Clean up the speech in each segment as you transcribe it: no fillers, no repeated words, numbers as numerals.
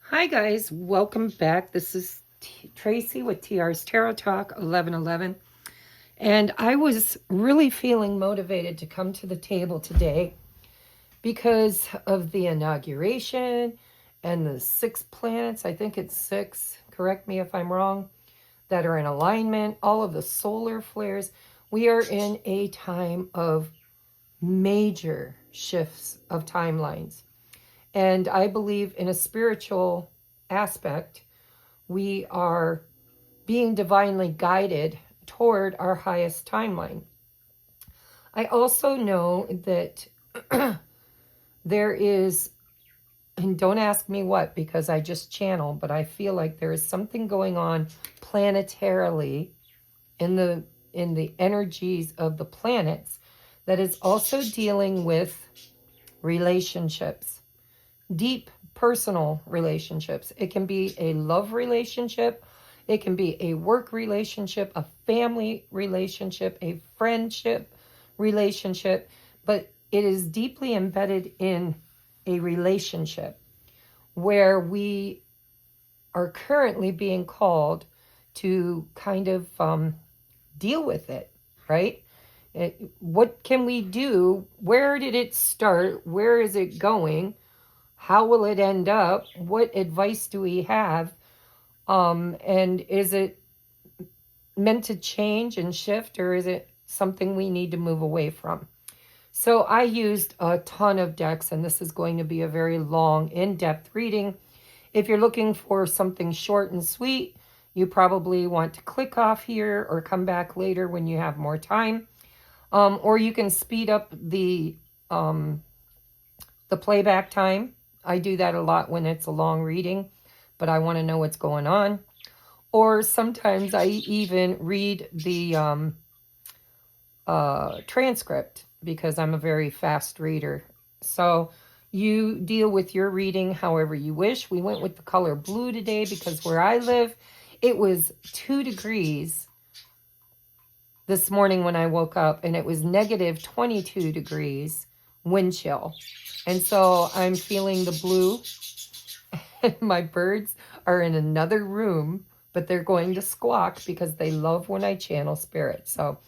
Hi guys, welcome back. This is Tracy with TR's Tarot Talk 1111. And I was really feeling motivated to come to the table today because of the inauguration and the 6 planets, I think it's 6, correct me if I'm wrong, that are in alignment, all of the solar flares. We are in a time of major shifts of timelines. And I believe in a spiritual aspect, we are being divinely guided toward our highest timeline. I also know that there is, and don't ask me what, because I just channel, but I feel like there is something going on planetarily in the energies of the planets that is also dealing with relationships. Deep personal relationships. It can be a love relationship. It can be a work relationship, a family relationship, a friendship relationship, but it is deeply embedded in a relationship where we are currently being called to kind of deal with it, right? What can we do? Where did it start? Where is it going? How will it end up? What advice do we have? And is it meant to change and shift, or is it something we need to move away from? So I used a ton of decks, and this is going to be a very long, in-depth reading. If you're looking for something short and sweet, you probably want to click off here or come back later when you have more time. Or you can speed up the playback time. I do that a lot when it's a long reading, but I want to know what's going on. Or sometimes I even read the transcript because I'm a very fast reader. So you deal with your reading however you wish. We went with the color blue today because where I live, it was 2 degrees this morning when I woke up, and it was negative 22 degrees wind chill. And so I'm feeling the blue. My birds are in another room, but they're going to squawk because they love when I channel spirit. So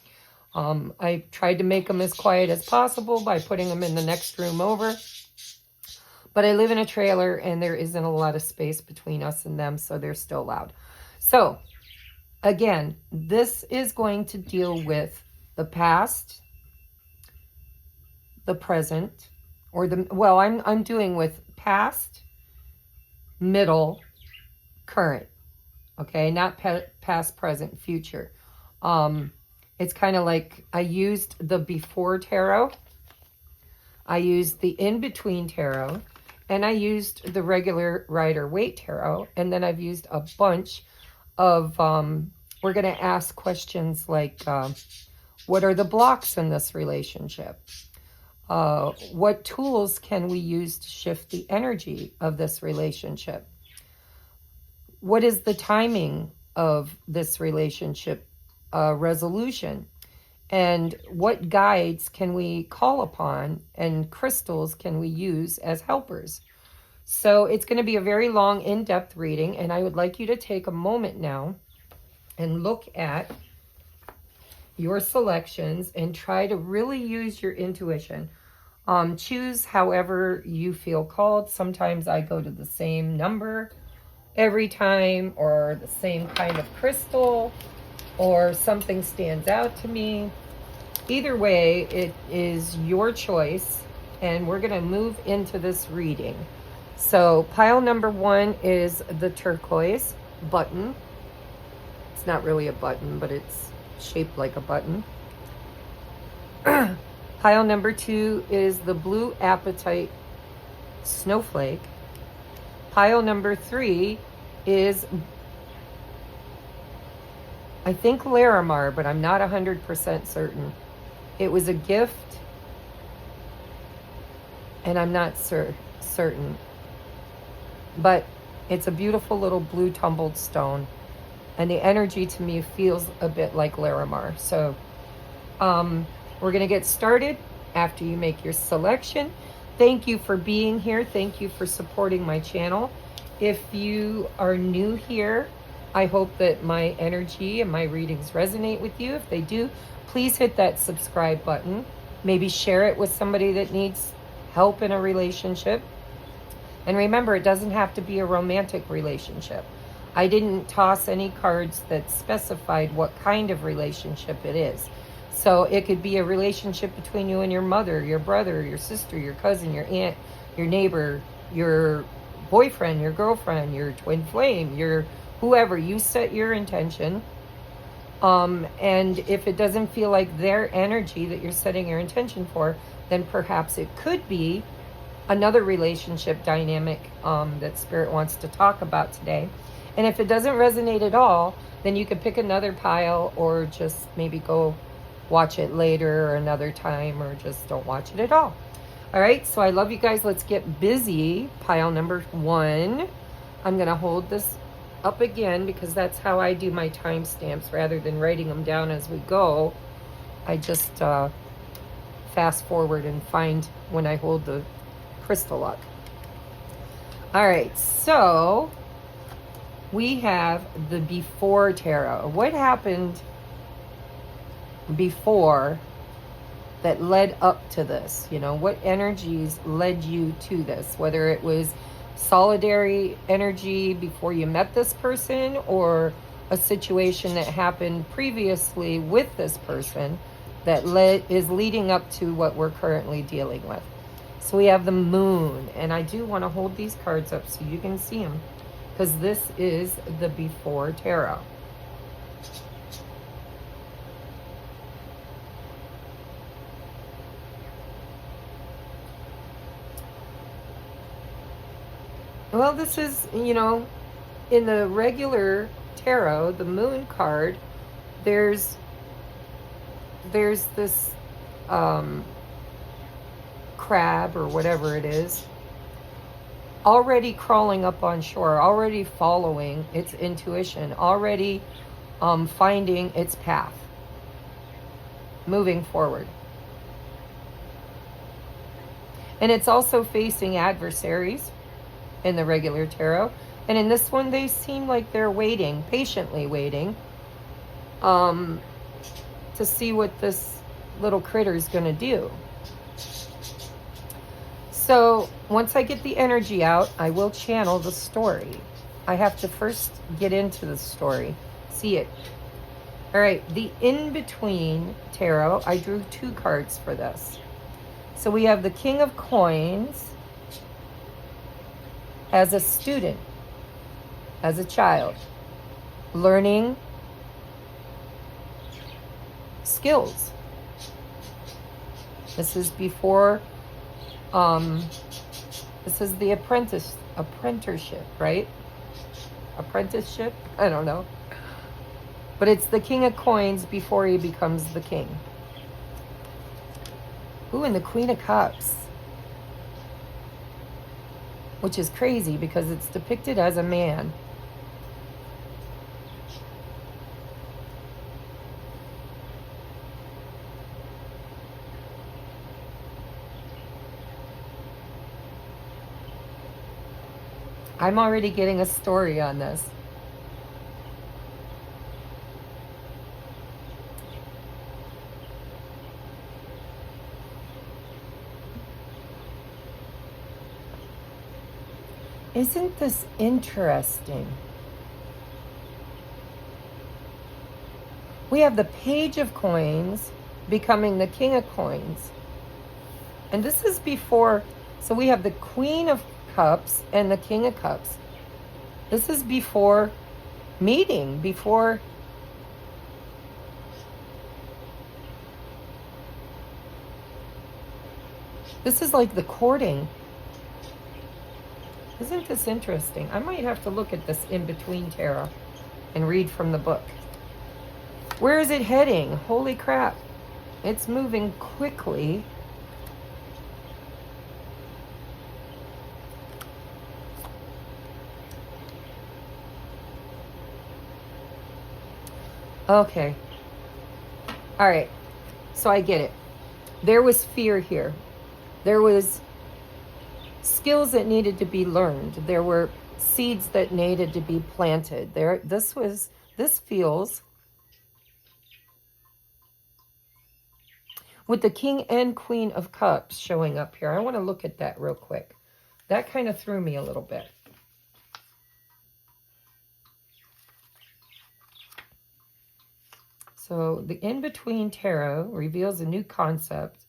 I tried to make them as quiet as possible by putting them in the next room over. But I live in a trailer, and there isn't a lot of space between us and them, so they're still loud. So again, this is going to deal with the past, the present, or I'm doing with past, middle, current. Okay, not past, present, future. It's kind of like I used the before tarot, I used the in-between tarot, and I used the regular Rider-Waite tarot, and then I've used a bunch of, we're going to ask questions like, what are the blocks in this relationship? What tools can we use to shift the energy of this relationship? What is the timing of this relationship resolution? And what guides can we call upon and crystals can we use as helpers? So it's going to be a very long, in-depth reading, and I would like you to take a moment now and look at your selections and try to really use your intuition. Choose however you feel called. Sometimes I go to the same number every time, or the same kind of crystal, or something stands out to me. Either way, it is your choice, and we're going to move into this reading. So pile number 1 is the turquoise button. It's not really a button, but it's shaped like a button. Pile number 2 is the blue apatite snowflake. Pile number 3 is, I think, Larimar, but I'm not 100% certain. It was a gift, and I'm not certain. But it's a beautiful little blue tumbled stone, and the energy to me feels a bit like Larimar. So we're going to get started after you make your selection. Thank you for being here. Thank you for supporting my channel. If you are new here, I hope that my energy and my readings resonate with you. If they do, please hit that subscribe button. Maybe share it with somebody that needs help in a relationship. And remember, it doesn't have to be a romantic relationship. I didn't toss any cards that specified what kind of relationship it is. So it could be a relationship between you and your mother, your brother, your sister, your cousin, your aunt, your neighbor, your boyfriend, your girlfriend, your twin flame, your whoever. You set your intention. And if it doesn't feel like their energy that you're setting your intention for, then perhaps it could be another relationship dynamic that Spirit wants to talk about today. And if it doesn't resonate at all, then you could pick another pile, or just maybe go watch it later or another time, or just don't watch it at all. All right, so I love you guys. Let's get busy. Pile number 1. I'm going to hold this up again because that's how I do my timestamps. Rather than writing them down as we go, I just fast forward and find when I hold the crystal up. All right, so we have the before tarot. What happened before that led up to this? You know, what energies led you to this? Whether it was solidary energy before you met this person, or a situation that happened previously with this person that is leading up to what we're currently dealing with. So we have the Moon, and I do want to hold these cards up so you can see them, because this is the before tarot. Well, this is, you know, in the regular tarot, the Moon card, there's this crab or whatever it is already crawling up on shore, already following its intuition, already finding its path, moving forward. And it's also facing adversaries in the regular tarot. And in this one, they seem like they're waiting, patiently waiting, to see what this little critter is going to do. So once I get the energy out, I will channel the story. I have to first get into the story, see it. All right, the in-between tarot, I drew 2 cards for this. So we have the King of Coins as a student, as a child, learning skills. This is before, this is the apprenticeship, right? Apprenticeship? I don't know. But it's the King of Coins before he becomes the king. Ooh, and the Queen of Cups. Which is crazy because it's depicted as a man. I'm already getting a story on this. Isn't this interesting? We have the Page of Coins becoming the King of Coins. And this is before, so we have the Queen of Cups and the King of Cups. This is before meeting, before this is like the courting. Isn't this interesting? I might have to look at this in-between tarot and read from the book. Where is it heading? Holy crap. It's moving quickly. Okay. All right. So I get it. There was fear here. There was skills that needed to be learned. There were seeds that needed to be planted. This feels, with the King and Queen of Cups showing up here. I want to look at that real quick. That kind of threw me a little bit. So the In-Between Tarot reveals a new concept.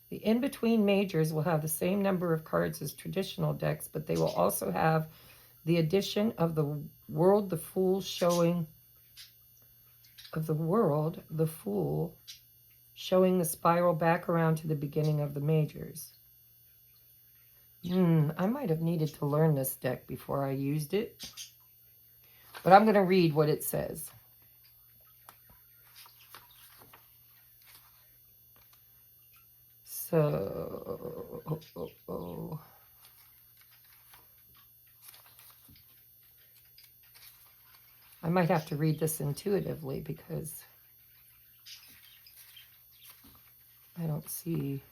The In-Between Majors will have the same number of cards as traditional decks, but they will also have the addition of the World, the Fool showing showing the spiral back around to the beginning of the majors. I might have needed to learn this deck before I used it. But I'm going to read what it says. So, I might have to read this intuitively because I don't see.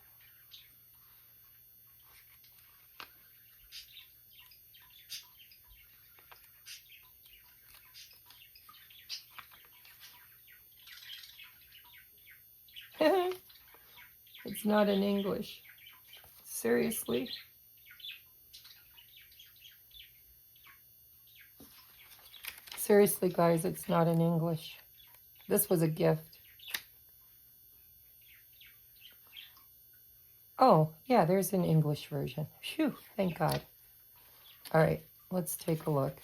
It's not in English. Seriously? Seriously, guys, it's not in English. This was a gift. Oh, yeah, there's an English version. Phew, thank God. All right, let's take a look.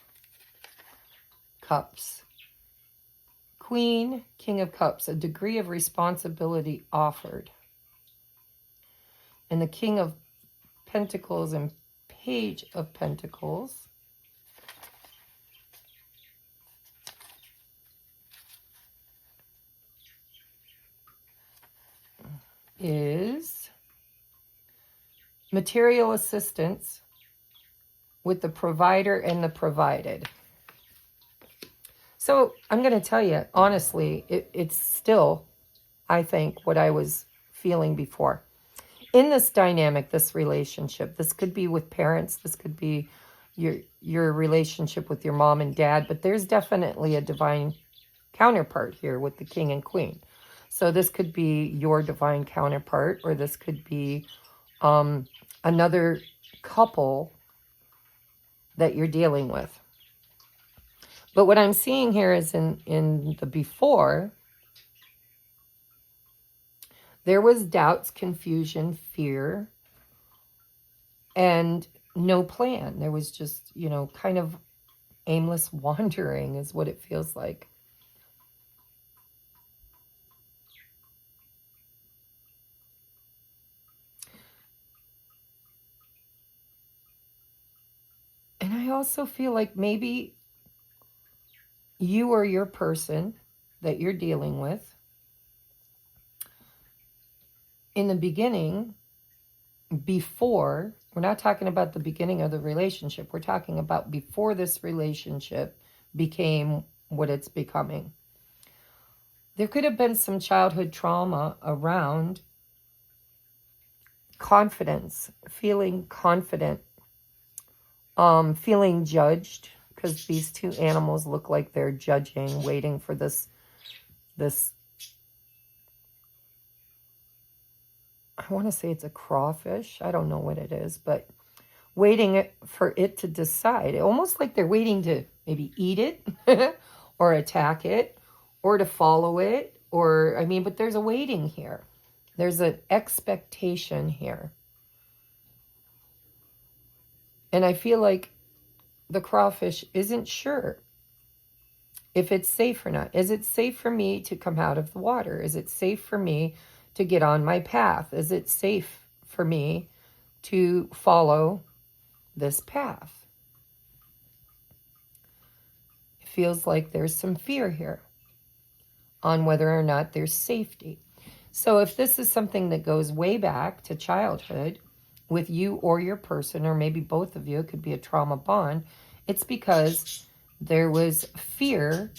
Cups. Queen, King of Cups, a degree of responsibility offered. And the King of Pentacles and Page of Pentacles is material assistance with the provider and the provided. So I'm going to tell you, honestly, it's still, I think, what I was feeling before. In this dynamic, this relationship, this could be with parents, this could be your relationship with your mom and dad, but there's definitely a divine counterpart here with the King and Queen. So this could be your divine counterpart, or this could be another couple that you're dealing with. But what I'm seeing here is in the before, there was doubts, confusion, fear, and no plan. There was just, kind of aimless wandering is what it feels like. And I also feel like maybe you or your person that you're dealing with, in the beginning, before, we're not talking about the beginning of the relationship, we're talking about before this relationship became what it's becoming. There could have been some childhood trauma around confidence, feeling confident, feeling judged, because these two animals look like they're judging, waiting for this, I want to say it's a crawfish. I don't know what it is, but waiting for it to decide. Almost like they're waiting to maybe eat it or attack it or to follow it. But there's a waiting here. There's an expectation here. And I feel like the crawfish isn't sure if it's safe or not. Is it safe for me to come out of the water? Is it safe for me to get on my path? Is it safe for me to follow this path? It feels like there's some fear here on whether or not there's safety. So if this is something that goes way back to childhood, with you or your person, or maybe both of you, it could be a trauma bond, it's because there was fear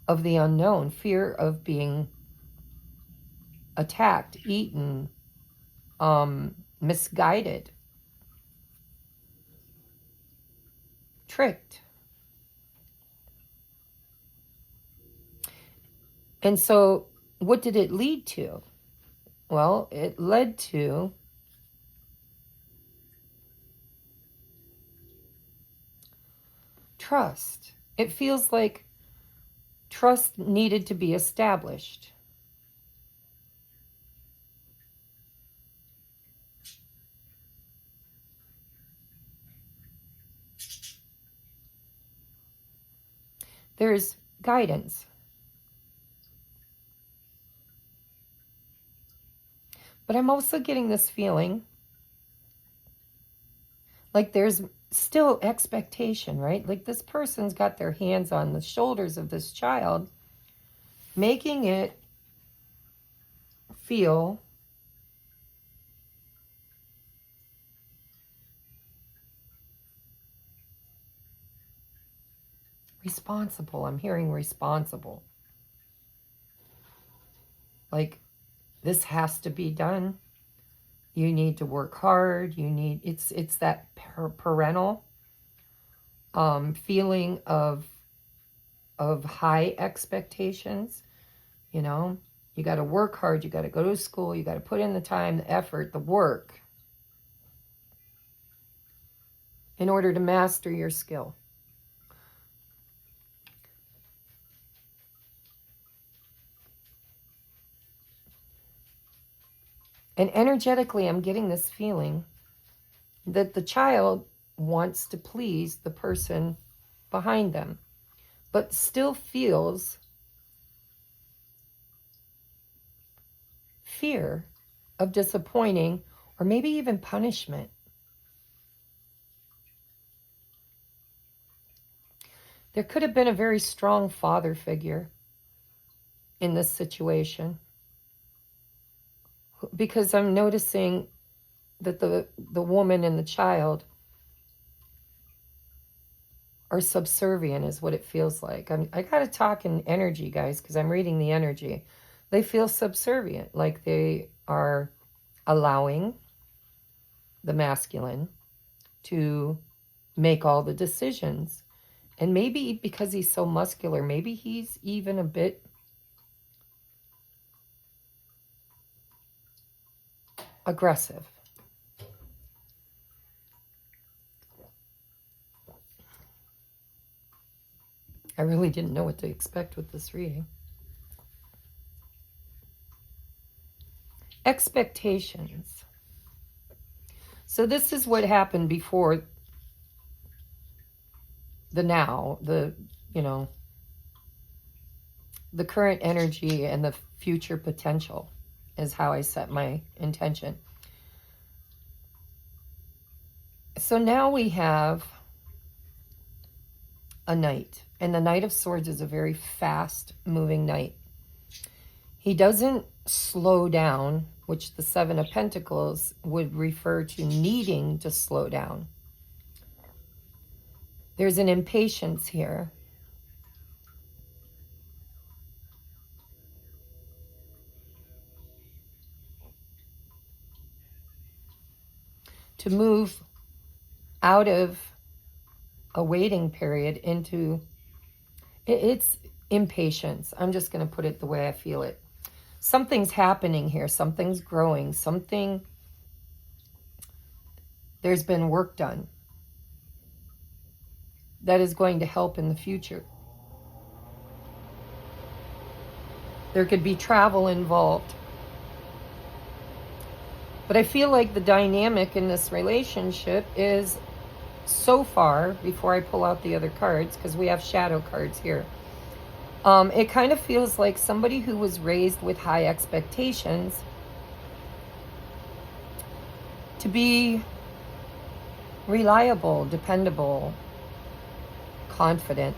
of the unknown, fear of being attacked, eaten, misguided, tricked. And so what did it lead to? Well, it led to trust. It feels like trust needed to be established. There's guidance. But I'm also getting this feeling like there's still expectation, right? Like this person's got their hands on the shoulders of this child, making it feel responsible. I'm hearing responsible. Like, this has to be done. You need to work hard. You need, it's that parental feeling of high expectations. You know, you got to work hard. You got to go to school. You got to put in the time, the effort, the work in order to master your skill. And energetically, I'm getting this feeling that the child wants to please the person behind them, but still feels fear of disappointing or maybe even punishment. There could have been a very strong father figure in this situation, because I'm noticing that the woman and the child are subservient, is what it feels like. I got to talk in energy, guys, because I'm reading the energy. They feel subservient, like they are allowing the masculine to make all the decisions. And maybe because he's so muscular, maybe he's even a bit aggressive. I really didn't know what to expect with this reading. Expectations. So this is what happened before the now, the current energy and the future potential is how I set my intention. So now we have a knight, and the Knight of Swords is a very fast moving knight. He doesn't slow down, which the Seven of Pentacles would refer to needing to slow down. There's an impatience here. To move out of a waiting period into, it's impatience. I'm just going to put it the way I feel it. Something's happening here. Something's growing. There's been work done that is going to help in the future. There could be travel involved. But I feel like the dynamic in this relationship is, so far, before I pull out the other cards, because we have shadow cards here, it kind of feels like somebody who was raised with high expectations to be reliable, dependable, confident.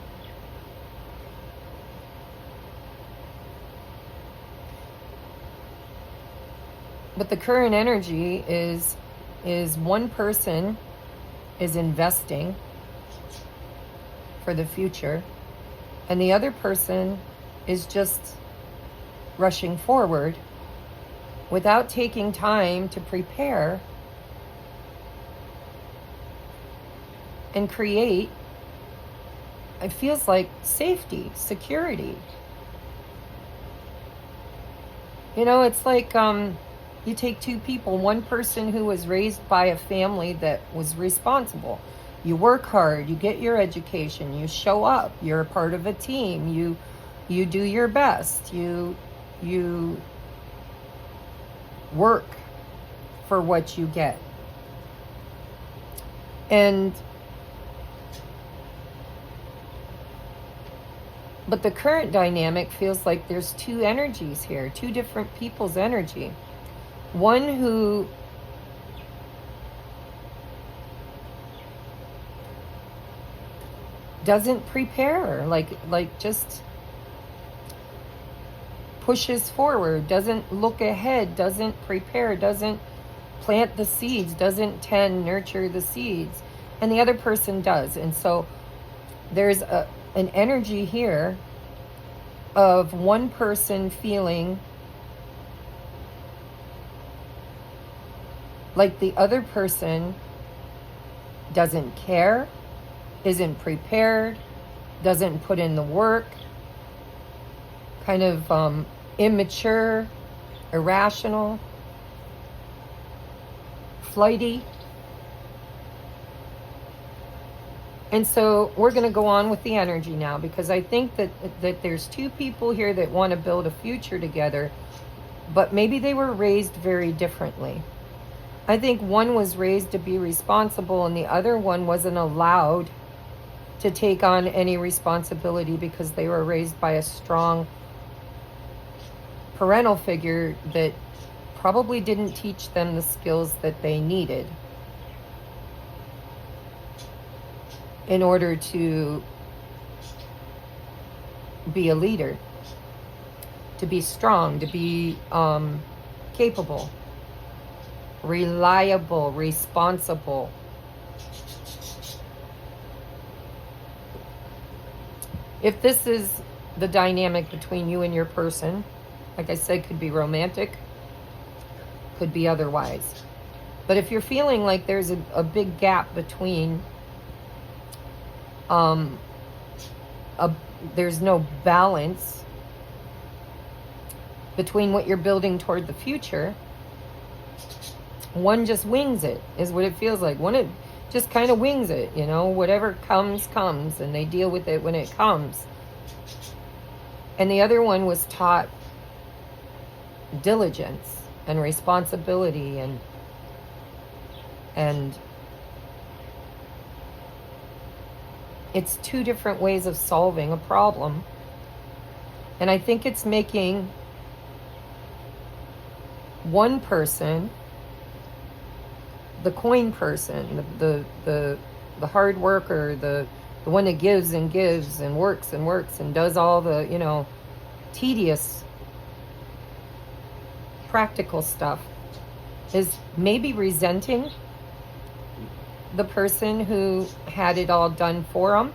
But the current energy is one person is investing for the future, and the other person is just rushing forward without taking time to prepare and create, it feels like, safety, security. You know, it's like you take two people, one person who was raised by a family that was responsible. You work hard, you get your education, you show up, you're a part of a team, you do your best, you work for what you get. But the current dynamic feels like there's two energies here, two different people's energy. One who doesn't prepare, like just pushes forward, doesn't look ahead, doesn't prepare, doesn't plant the seeds, doesn't nurture the seeds. And the other person does. And so there's an energy here of one person feeling like the other person doesn't care, isn't prepared, doesn't put in the work, kind of immature, irrational, flighty. And so we're going to go on with the energy now, because I think that there's two people here that want to build a future together, but maybe they were raised very differently. I think one was raised to be responsible and the other one wasn't allowed to take on any responsibility because they were raised by a strong parental figure that probably didn't teach them the skills that they needed in order to be a leader, to be strong, to be capable, reliable, responsible. If this is the dynamic between you and your person, like I said, could be romantic, could be otherwise. But if you're feeling like there's a big gap between there's no balance between what you're building toward the future, one just wings it, is what it feels like. One, it just kind of wings it, you know, whatever comes, and they deal with it when it comes. And the other one was taught diligence and responsibility and it's two different ways of solving a problem. And I think it's making one person, the coin person, the hard worker, the one that gives and works and does all the, you know, tedious practical stuff, is maybe resenting the person who had it all done for them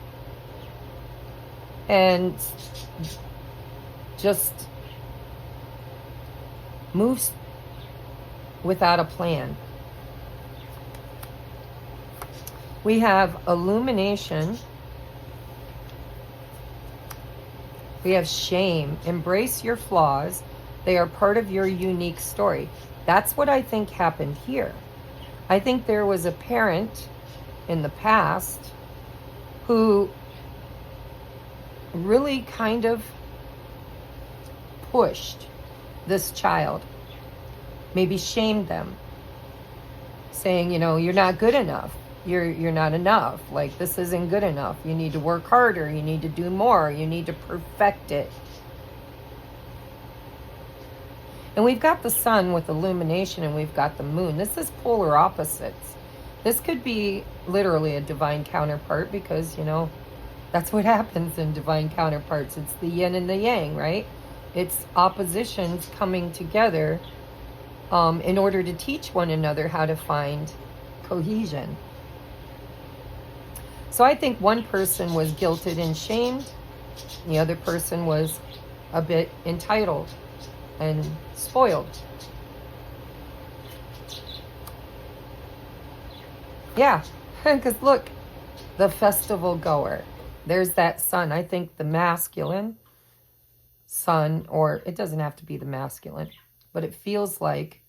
and just moves without a plan. We have illumination. We have shame. Embrace your flaws. They are part of your unique story. That's what I think happened here. I think there was a parent in the past who really kind of pushed this child, maybe shamed them, saying, you know, you're not good enough. You're not enough. Like, this isn't good enough. You need to work harder. You need to do more. You need to perfect it. And we've got the sun with illumination and we've got the moon. This is polar opposites. This could be literally a divine counterpart because, you know, that's what happens in divine counterparts. It's the yin and the yang, right? It's oppositions coming together in order to teach one another how to find cohesion. So I think one person was guilted and shamed. The other person was a bit entitled and spoiled. Yeah, because look, the festival goer. There's that sun. I think the masculine sun, or it doesn't have to be the masculine, but it feels like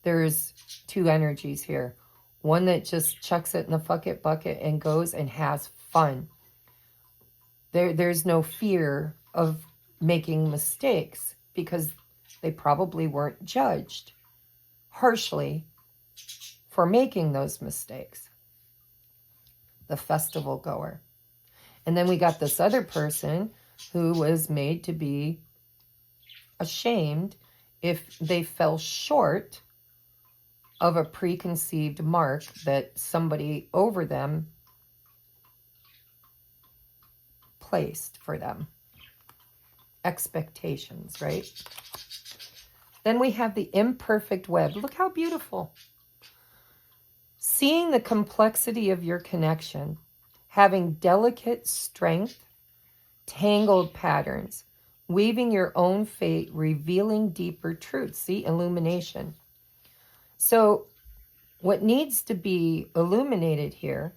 there's two energies here. One that just chucks it in the fuck it bucket and goes and has fun. There's no fear of making mistakes because they probably weren't judged harshly for making those mistakes. The festival goer. And then we got this other person who was made to be ashamed if they fell short of a preconceived mark that somebody over them placed for them. Expectations, right? Then we have the imperfect web. Look how beautiful. Seeing the complexity of your connection, having delicate strength, tangled patterns, weaving your own fate, revealing deeper truths. See, illumination. So what needs to be illuminated here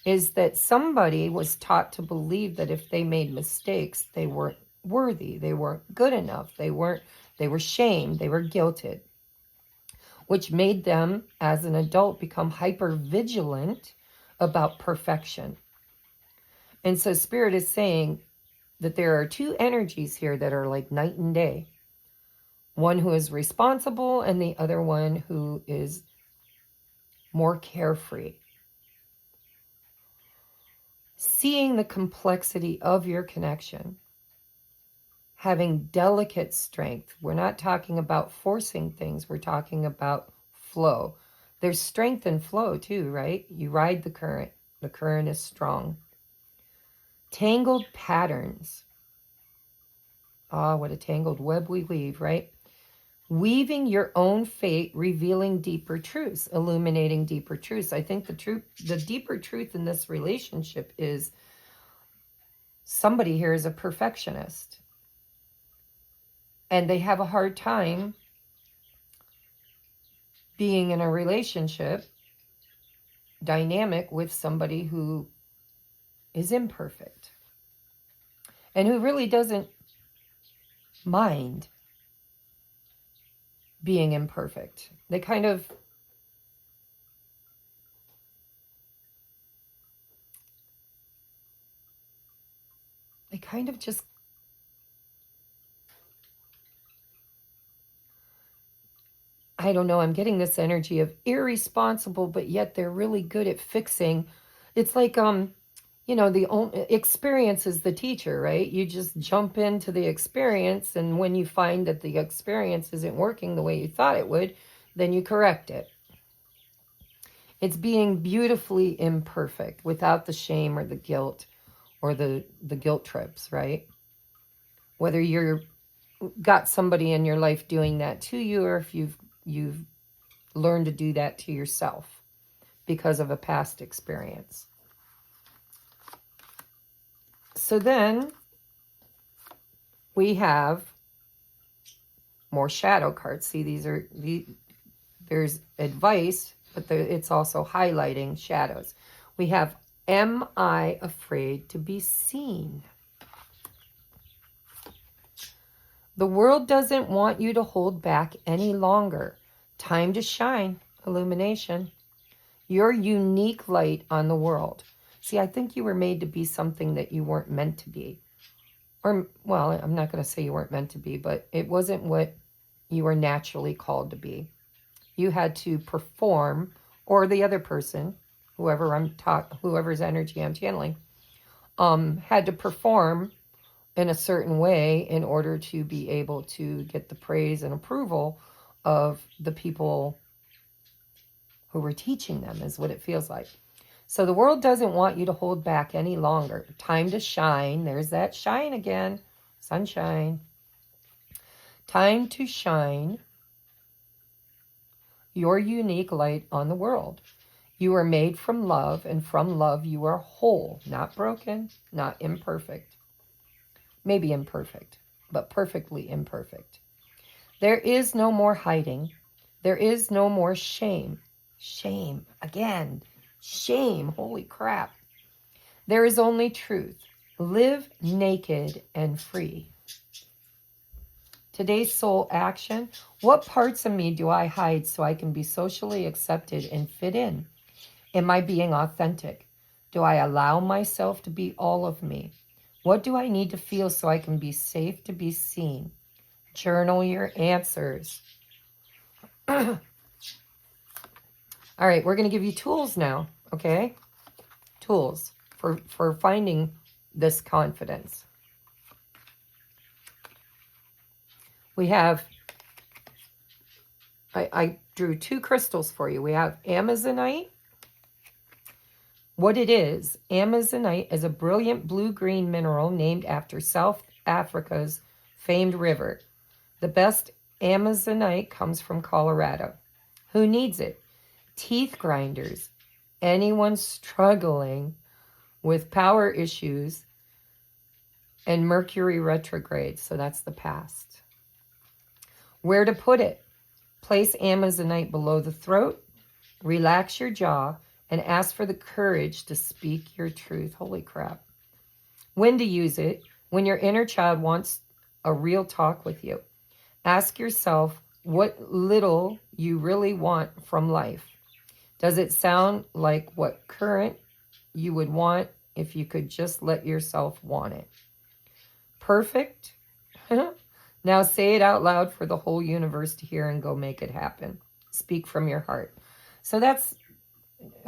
is that somebody was taught to believe that if they made mistakes, they weren't worthy, they weren't good enough, they were shamed, they were guilted, which made them, as an adult, become hyper vigilant about perfection. And so Spirit is saying that there are two energies here that are like night and day. One who is responsible and the other one who is more carefree. Seeing the complexity of your connection, having delicate strength. We're not talking about forcing things. We're talking about flow. There's strength and flow too, right? You ride the current. The current is strong. Tangled patterns. Ah, what a tangled web we weave, right? Weaving your own fate, revealing deeper truths, illuminating deeper truths. I think the deeper truth in this relationship is somebody here is a perfectionist. And they have a hard time being in a relationship dynamic with somebody who is imperfect and who really doesn't mind being imperfect. They kind of just I don't know, I'm getting this energy of irresponsible, but yet they're really good at fixing. It's like the experience is the teacher, right? You just jump into the experience, and when you find that the experience isn't working the way you thought it would, then you correct it. It's being beautifully imperfect without the shame or the guilt or the guilt trips, right? Whether you're got somebody in your life doing that to you, or if you've learned to do that to yourself because of a past experience. So then we have more shadow cards. See, there's advice, but it's also highlighting shadows. We have, am I afraid to be seen? The world doesn't want you to hold back any longer. Time to shine. Illumination. Your unique light on the world. See, I think you were made to be something that you weren't meant to be. Or, well, I'm not going to say you weren't meant to be, but it wasn't what you were naturally called to be. You had to perform, or the other person, whoever's energy I'm channeling, had to perform in a certain way in order to be able to get the praise and approval of the people who were teaching them, is what it feels like. So the world doesn't want you to hold back any longer. Time to shine. There's that shine again. Sunshine. Time to shine. your unique light on the world. You are made from love, and from love you are whole, not broken, not imperfect. Maybe imperfect, but perfectly imperfect. There is no more hiding. There is no more shame. Shame, again, shame, holy crap. There is only truth. Live naked and free. Today's soul action. What parts of me do I hide so I can be socially accepted and fit in? Am I being authentic? Do I allow myself to be all of me? What do I need to feel so I can be safe to be seen? Journal your answers. All right, we're going to give you tools now, okay? Tools for finding this confidence. We have, I drew 2 crystals for you. We have Amazonite. What it is, Amazonite is a brilliant blue-green mineral named after South Africa's famed river. The best Amazonite comes from Colorado. Who needs it? Teeth grinders. Anyone struggling with power issues and Mercury retrograde. So that's the past. Where to put it? Place Amazonite below the throat. Relax your jaw and ask for the courage to speak your truth. Holy crap. When to use it? When your inner child wants a real talk with you. Ask yourself what little you really want from life. Does it sound like what current you would want if you could just let yourself want it? Perfect? Now say it out loud for the whole universe to hear and go make it happen. Speak from your heart. So that's,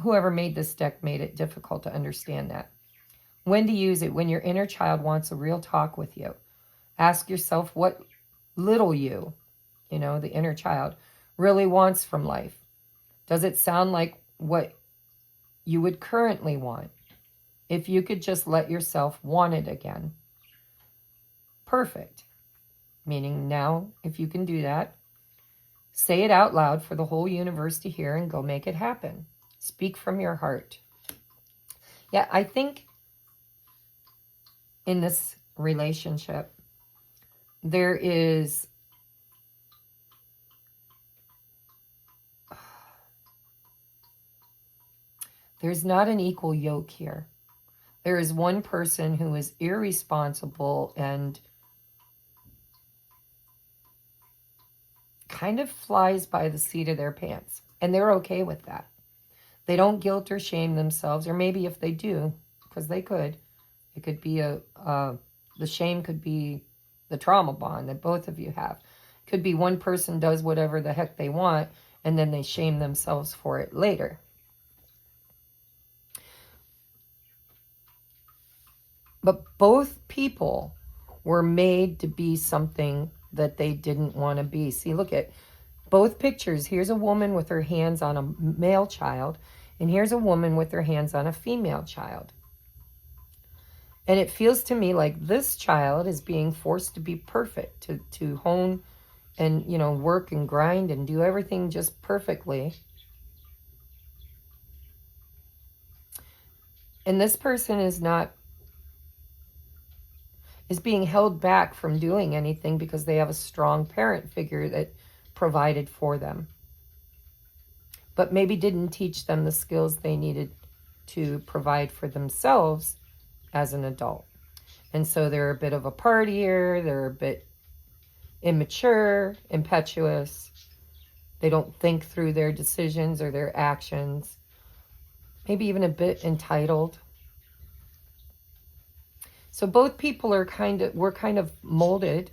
whoever made this deck made it difficult to understand that. When to use it? When your inner child wants a real talk with you. Ask yourself what little you, the inner child, really wants from life. Does it sound like what you would currently want if you could just let yourself want it again? Perfect. Meaning now, if you can do that, say it out loud for the whole universe to hear and go make it happen. Speak from your heart. Yeah, I think in this relationship, there's not an equal yoke here. There is one person who is irresponsible and kind of flies by the seat of their pants. And they're okay with that. They don't guilt or shame themselves, or maybe if they do, because they could, it could be the shame could be the trauma bond that both of you have. Could be one person does whatever the heck they want, and then they shame themselves for it later. But both people were made to be something that they didn't want to be. See, look at both pictures. Here's a woman with her hands on a male child, and here's a woman with her hands on a female child. And it feels to me like this child is being forced to be perfect, to hone and, work and grind and do everything just perfectly. And this person is being held back from doing anything because they have a strong parent figure that provided for them, but maybe didn't teach them the skills they needed to provide for themselves as an adult. And so they're a bit of a partier, they're a bit immature, impetuous, they don't think through their decisions or their actions, maybe even a bit entitled. So both people were kind of molded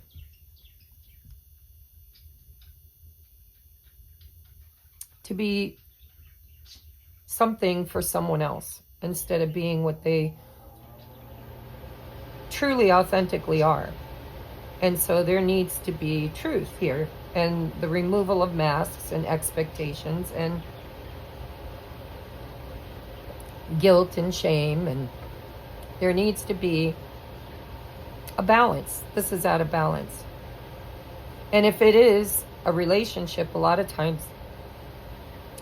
to be something for someone else instead of being what they truly authentically are. And so there needs to be truth here, and the removal of masks and expectations and guilt and shame, and there needs to be a balance. This is out of balance. And if it is a relationship, a lot of times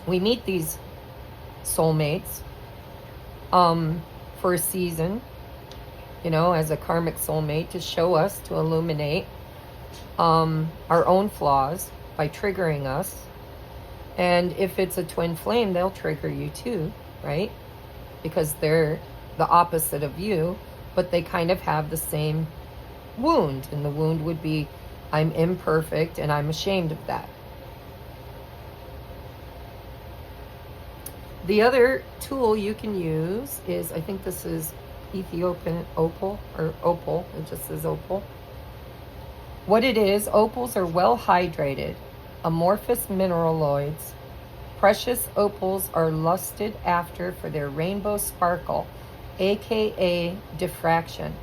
We meet these soulmates for a season, you know, as a karmic soulmate, to show us, to illuminate our own flaws by triggering us. And if it's a twin flame, they'll trigger you too, right? Because they're the opposite of you, but they kind of have the same wound. And the wound would be, I'm imperfect and I'm ashamed of that. The other tool you can use is, I think this is Ethiopian opal, or opal, it just says opal. What it is, opals are well hydrated, amorphous mineraloids. Precious opals are lusted after for their rainbow sparkle, aka diffraction.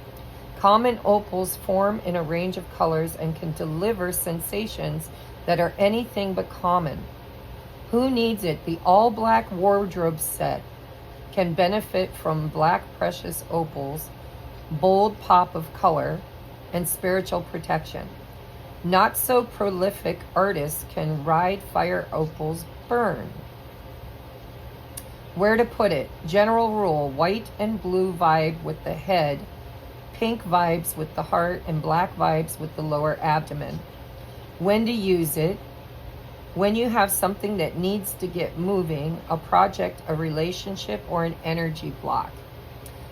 Common opals form in a range of colors and can deliver sensations that are anything but common. Who needs it? The all-black wardrobe set can benefit from black precious opals, bold pop of color, and spiritual protection. Not so prolific artists can ride fire opals burn. Where to put it? General rule, white and blue vibe with the head, pink vibes with the heart, and black vibes with the lower abdomen. When to use it? When you have something that needs to get moving, a project, a relationship, or an energy block.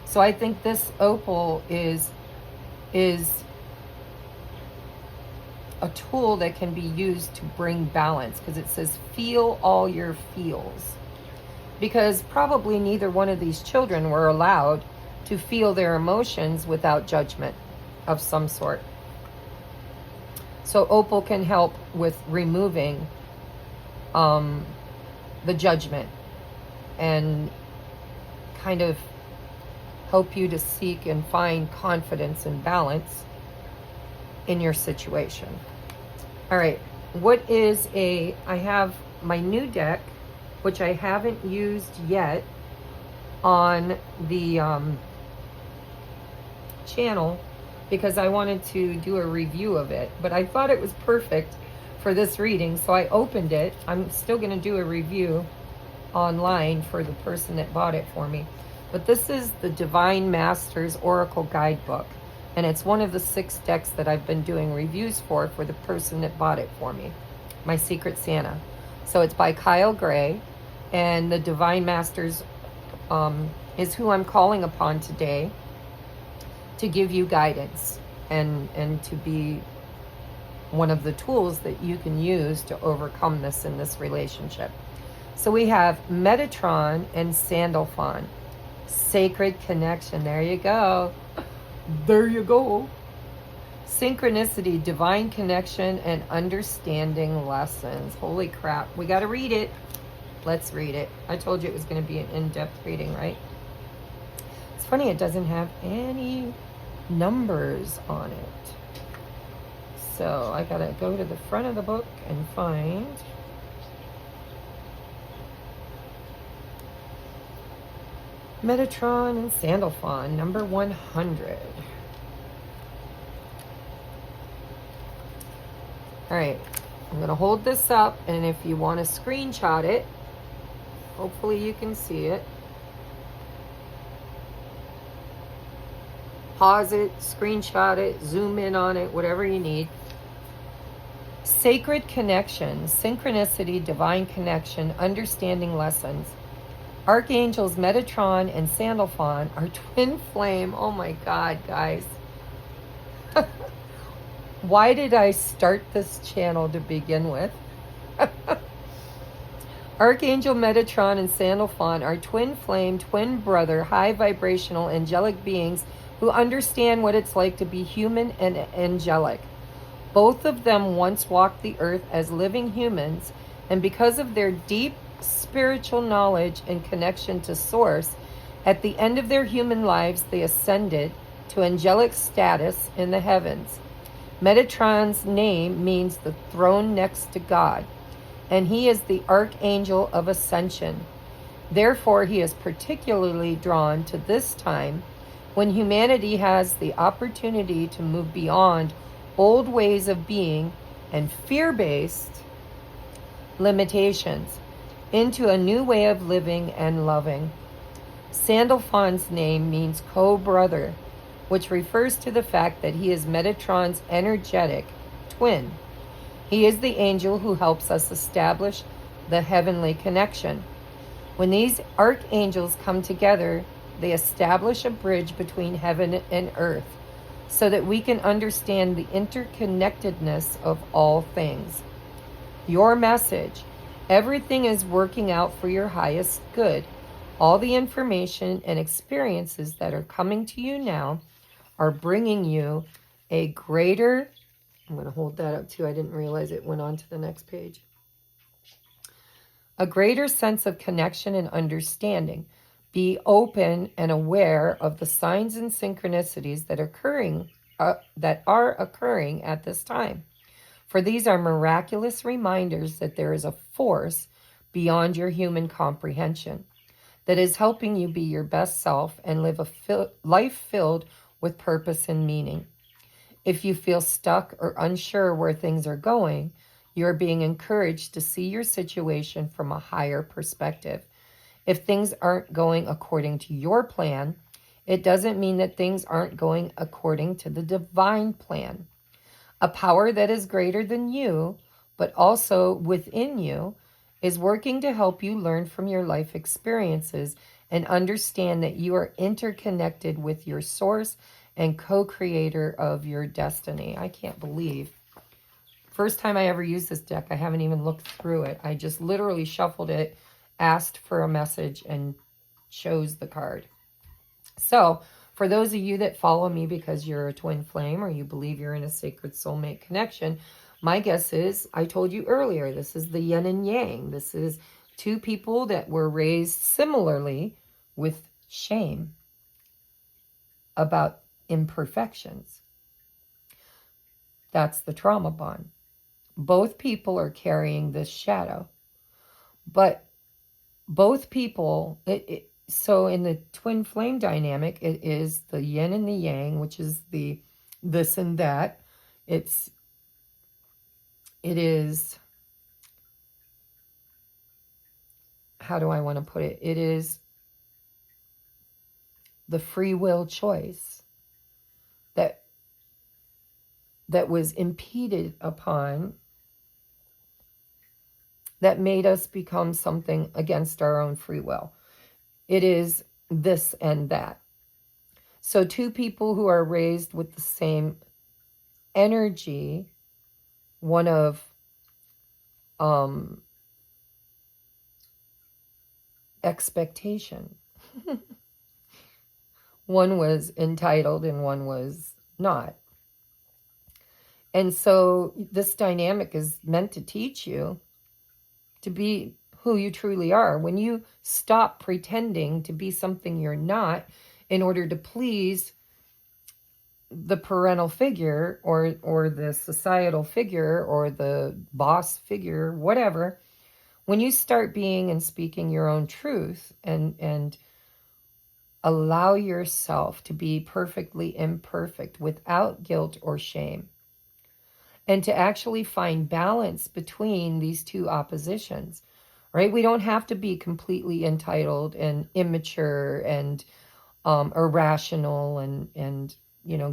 So I think this opal is a tool that can be used to bring balance, because it says feel all your feels. Because probably neither one of these children were allowed to feel their emotions without judgment of some sort. So opal can help with removing the judgment and kind of help you to seek and find confidence and balance in your situation. All right, what is I have my new deck, which I haven't used yet on the channel, because I wanted to do a review of it, but I thought it was perfect for this reading, so I opened it. I'm still going to do a review online for the person that bought it for me. But this is the Divine Masters Oracle Guidebook, and it's one of the 6 decks that I've been doing reviews for the person that bought it for me, my Secret Santa. So it's by Kyle Gray, and the Divine Masters is who I'm calling upon today to give you guidance and to be one of the tools that you can use to overcome this in this relationship. So we have Metatron and Sandalphon. Sacred connection. There you go. There you go. Synchronicity, divine connection, and understanding lessons. Holy crap. We got to read it. Let's read it. I told you it was going to be an in-depth reading, right? It's funny, it doesn't have any numbers on it. So I gotta go to the front of the book and find Metatron and Sandalphon, number 100. All right, I'm gonna hold this up, and if you want to screenshot it, hopefully you can see it. Pause it, screenshot it, zoom in on it, whatever you need. Sacred connection, synchronicity, divine connection, understanding lessons. Archangels Metatron and Sandalphon are twin flame. Oh my God, guys. Why did I start this channel to begin with? Archangel Metatron and Sandalphon are twin flame, twin brother, high vibrational angelic beings who understand what it's like to be human and angelic. Both of them once walked the earth as living humans, and because of their deep spiritual knowledge and connection to Source, at the end of their human lives, they ascended to angelic status in the heavens. Metatron's name means the throne next to God, and he is the Archangel of Ascension. Therefore, he is particularly drawn to this time when humanity has the opportunity to move beyond old ways of being and fear-based limitations. into a new way of living and loving. Sandalphon's name means co-brother, which refers to the fact that he is Metatron's energetic twin. He is the angel who helps us establish the heavenly connection. When these archangels come together, they establish a bridge between heaven and earth so that we can understand the interconnectedness of all things. Your message: everything is working out for your highest good. All the information and experiences that are coming to you now are bringing you a greater, I'm going to hold that up too, I didn't realize it went on to the next page, a greater sense of connection and understanding. Be open and aware of the signs and synchronicities that are occurring at this time. For these are miraculous reminders that there is a force beyond your human comprehension that is helping you be your best self and live a life filled with purpose and meaning. If you feel stuck or unsure where things are going, you are being encouraged to see your situation from a higher perspective. If things aren't going according to your plan, it doesn't mean that things aren't going according to the divine plan. A power that is greater than you, but also within you, is working to help you learn from your life experiences and understand that you are interconnected with your source and co-creator of your destiny. I can't believe. First time I ever used this deck, I haven't even looked through it. I just literally shuffled it, asked for a message, and chose the card. So, for those of you that follow me because you're a twin flame or you believe you're in a sacred soulmate connection, my guess is, I told you earlier, this is the yin and yang. This is two people that were raised similarly with shame about imperfections. That's the trauma bond. Both people are carrying this shadow. But both people, so in the twin flame dynamic, it is the yin and the yang, which is the this and that. It is, how do I want to put it? It is the free will choice that was impeded upon, that made us become something against our own free will. It is this and that. So two people who are raised with the same energy, one of expectation. One was entitled and one was not. And so this dynamic is meant to teach you to be who you truly are. When you stop pretending to be something you're not in order to please the parental figure or the societal figure or the boss figure, whatever, when you start being and speaking your own truth and allow yourself to be perfectly imperfect without guilt or shame, and to actually find balance between these two oppositions, right? We don't have to be completely entitled and immature and irrational and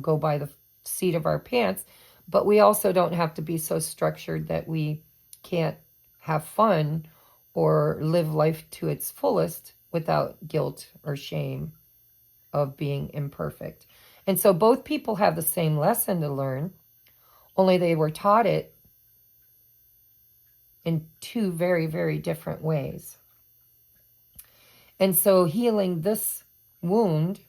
go by the seat of our pants, but we also don't have to be so structured that we can't have fun or live life to its fullest without guilt or shame of being imperfect. And so both people have the same lesson to learn, only they were taught it in two very, very different ways. And so healing this wound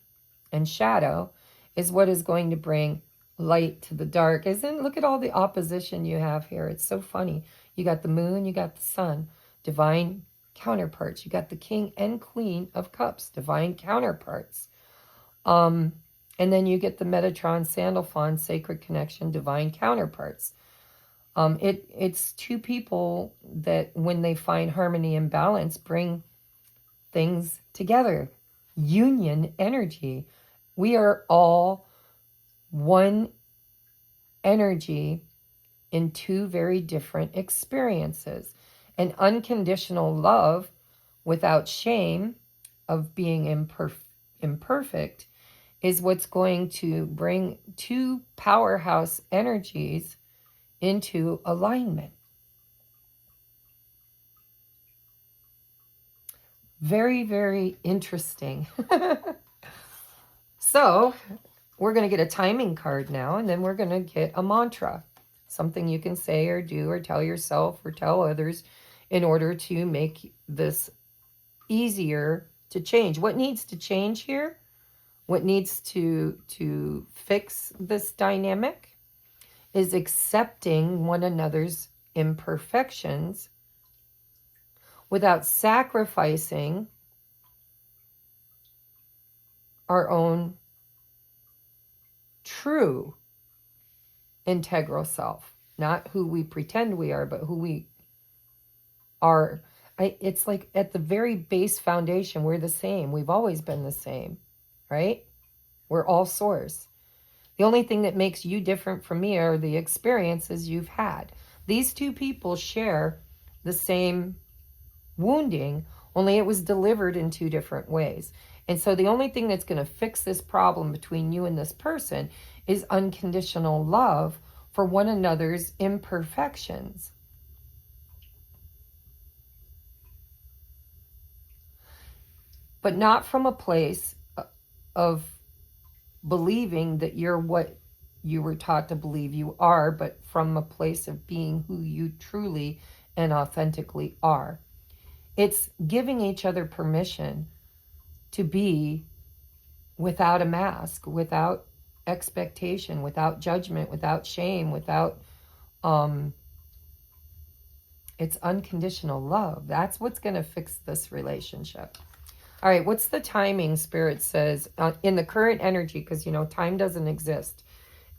and shadow is what is going to bring light to the dark. Look at all the opposition you have here. It's so funny. You got the moon, you got the sun, divine counterparts. You got the king and queen of cups, divine counterparts. And then you get the Metatron, Sandalphon, sacred connection, divine counterparts. It's two people that, when they find harmony and balance, bring things together. Union energy. We are all one energy in two very different experiences. And unconditional love without shame of being imperfect is what's going to bring two powerhouse energies into alignment. Very, very interesting. So we're going to get a timing card now, and then we're going to get a mantra. Something you can say or do or tell yourself or tell others in order to make this easier to change. What needs to change here? What needs to fix this dynamic is accepting one another's imperfections without sacrificing our own true integral self. Not who we pretend we are, but who we are. It's like at the very base foundation, we're the same. We've always been the same, right? We're all source. The only thing that makes you different from me are the experiences you've had. These two people share the same wounding, only it was delivered in two different ways. And so the only thing that's going to fix this problem between you and this person is unconditional love for one another's imperfections. But not from a place of believing that you're what you were taught to believe you are, but from a place of being who you truly and authentically are. It's giving each other permission to be without a mask, without expectation, without judgment, without shame, without, it's unconditional love. That's what's going to fix this relationship. All right, what's the timing, Spirit says, in the current energy? Because, you know, time doesn't exist.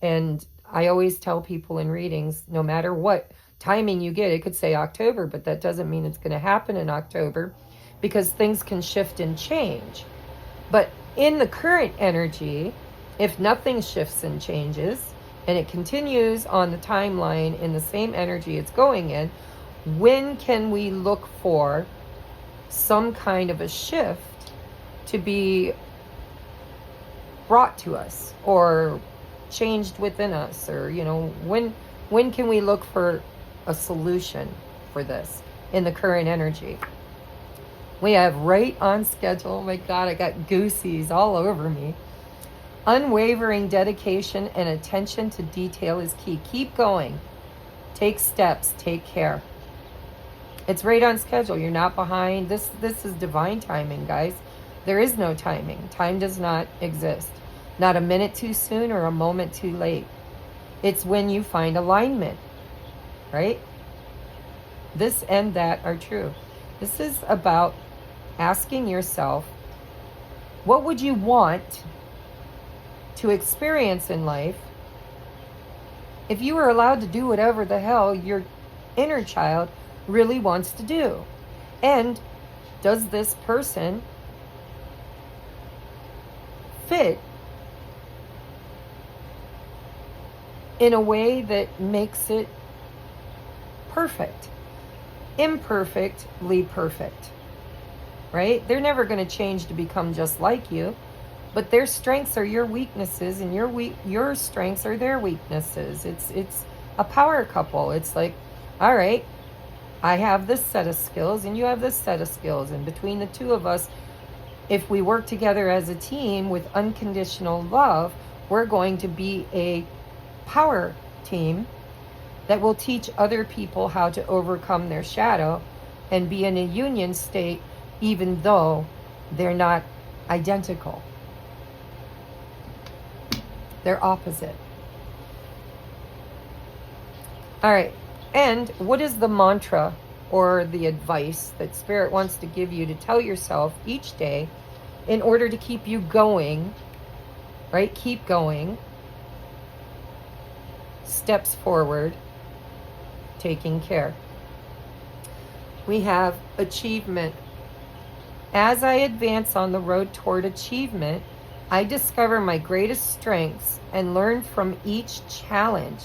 And I always tell people in readings, no matter what timing you get, it could say October, but that doesn't mean it's going to happen in October, because things can shift and change. But in the current energy, if nothing shifts and changes, and it continues on the timeline in the same energy it's going in, when can we look for some kind of a shift to be brought to us or changed within us? Or, you know, when can we look for a solution for this in the current energy? We have right on schedule. Oh my God, I got goosies all over me. Unwavering dedication and attention to detail is key. Keep going. Take steps. Take care. It's right on schedule. You're not behind. This is divine timing, guys. There is no timing. Time does not exist. Not a minute too soon or a moment too late. It's when you find alignment, right? This and that are true. This is about asking yourself, what would you want to experience in life if you were allowed to do whatever the hell your inner child really wants to do? And does this person fit in a way that makes it perfect? Imperfectly perfect, right? They're never going to change to become just like you, but their strengths are your weaknesses, and your strengths are their weaknesses. It's a power couple. It's like, all right, I have this set of skills and you have this set of skills, and between the two of us, if we work together as a team with unconditional love, we're going to be a power team that will teach other people how to overcome their shadow and be in a union state, even though they're not identical. They're opposite. All right. And what is the mantra or the advice that Spirit wants to give you to tell yourself each day in order to keep you going, right? Keep going. Steps forward. Taking care. We have achievement. As I advance on the road toward achievement, I discover my greatest strengths and learn from each challenge.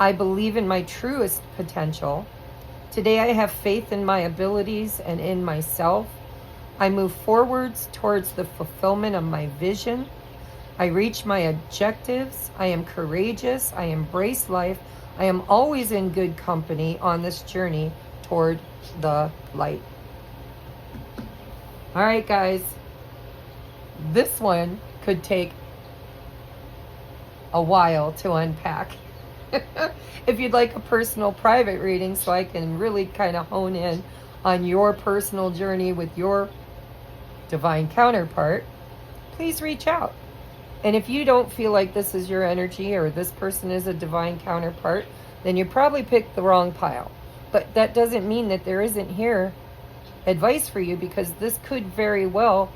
I believe in my truest potential. Today I have faith in my abilities and in myself. I move forwards towards the fulfillment of my vision. I reach my objectives. I am courageous. I embrace life. I am always in good company on this journey toward the light. All right, guys. This one could take a while to unpack. If you'd like a personal private reading so I can really kind of hone in on your personal journey with your divine counterpart, please reach out. And if you don't feel like this is your energy or this person is a divine counterpart, then you probably picked the wrong pile. But that doesn't mean that there isn't here advice for you, because this could very well